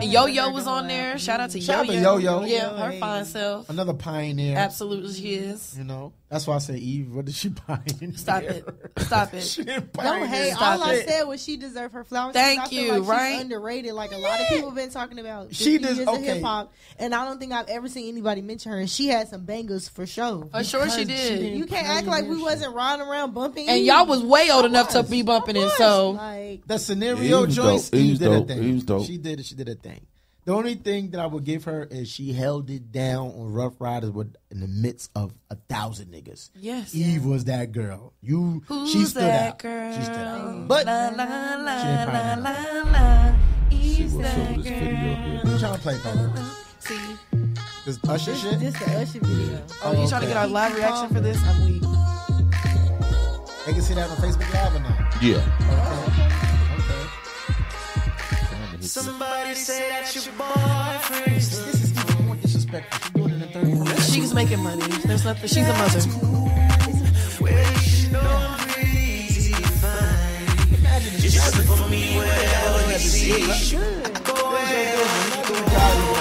Yo-Yo was on there. Shout out to Shout Yo-Yo. out to Yo-Yo. Yeah, her fine self. Another pioneer. Absolutely, she is. You know, that's why I say Eve. What did she pioneer? Stop it. Stop it. She didn't No, pioneer. hey, Stop all I it. said was she deserved her flowers. Thank I feel you, like right? She's underrated. Like a lot of people have been talking about 50 She does- years of okay. hip hop, and I don't think I've ever seen anybody mention her. And she had some bangers for sure. For sure she did. You can't act like we wasn't riding around bumping. And Eve. y'all was way old enough to be bumping it, so. Like, The scenario was joints, dope. He Eve was did a dope. thing. He was dope. She did a thing. The only thing that I would give her is she held it down on Rough Riders in the midst of 1,000 niggas. Yes. Eve was that girl. She Who's stood that out. girl? She stood out. But La, la, she la, didn't la, pioneer. la, la. See Eve's what's up that with this video girl. here. who you trying to play, Polo? See? This Usher shit? this the Usher video. Oh, you trying to get our live reaction for this? I'm weak. They can see that on Facebook Live or not? Yeah. Okay. Somebody say that your boyfriend's This is even more disrespectful. She's doing it in the third person. She's making money. There's nothing. She's a mother. where you know I'm crazy fine. Just for me wherever you see. Go ahead.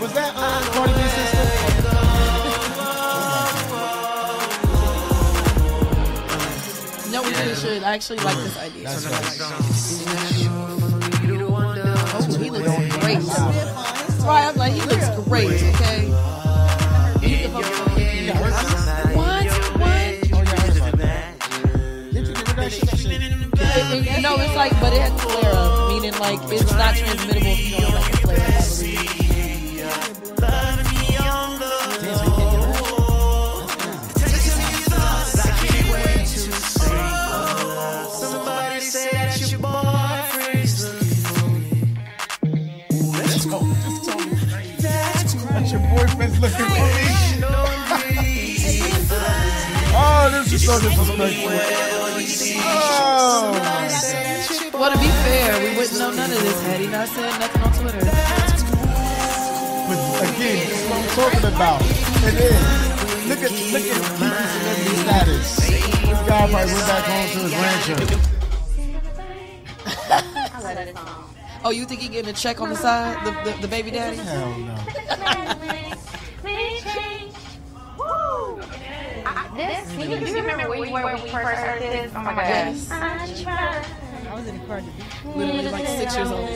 Was that Cardi B's sister? No, we really should. I actually like this idea. That's right. Oh, he looks great. Right, I'm like, he looks great, okay? He's supposed to look like What? Did you get rid of that shit? No, it's like, but it has flare up, meaning like it's not transmittable if you don't like a flare up, I believe. Somebody say that your boyfriend's looking for me. Let's go. Just tell me. That your boyfriend's looking for me. Oh, this is so disrespectful. Oh. Well, to be fair, we wouldn't know none of this had he not said nothing on Twitter. But again, this is what I'm talking about. It is. Look at celebrity status. This guy probably went back home to his rancher. Oh, you think he getting a check on the side, the baby daddy? Hell no. Do you remember where you were when we first heard this? Oh my god. Yes. I was in the car. Literally like 6 years old.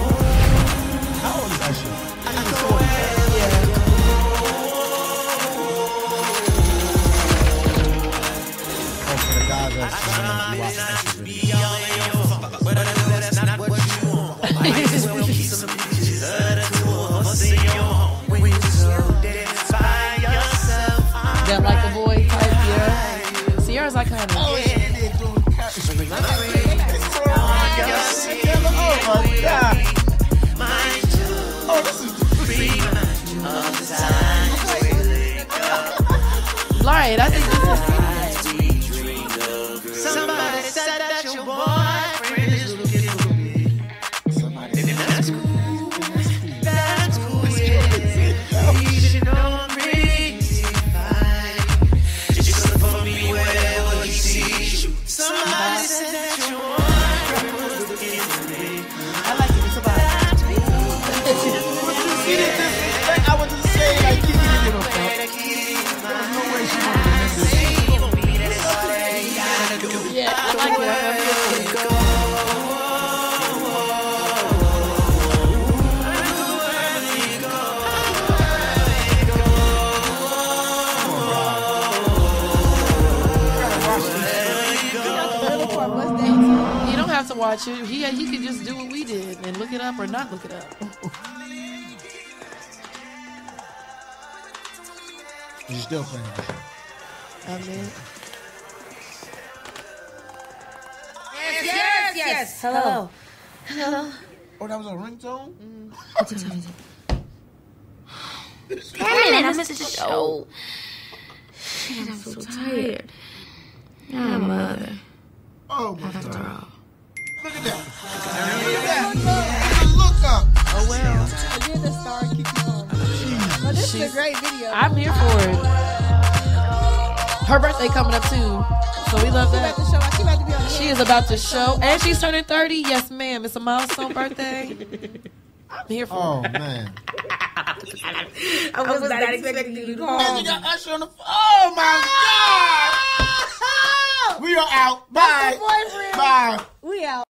How old is that shit? Oh, for the guys that's watching this video. That like a boy type, yeah. Sierra's like kind of. Oh, my God. Oh, this is Right, I think this is. Somebody said that your boyfriend is looking for me. That's cool. That's cool, yeah. You should know I'm crazy fine. Just look for me wherever you see. Somebody said that your boyfriend was looking for me. I like it. It's about. I was just saying, like, you didn't give a fuck. There's no way she wanted to miss this. Yeah, I like it. I feel it. You don't have to watch it. He could just do what we did and look it up or not look it up. You still playing? I mean, Yes. Hello. Oh, that was a ringtone? Damn it, I missed the show. Shit, I'm so tired. I'm a mother. Oh, my After God. all. Look at that. Look at that. Look up. oh well. Her birthday coming up too, so we love that. She about to be on the She is about to show, and she's turning 30. Yes, ma'am. It's a milestone birthday. I'm here for Oh, it. man. I was not expecting you to call. Man, you got Usher on the Oh, my God. We are out. Bye. boyfriend. Bye. We out.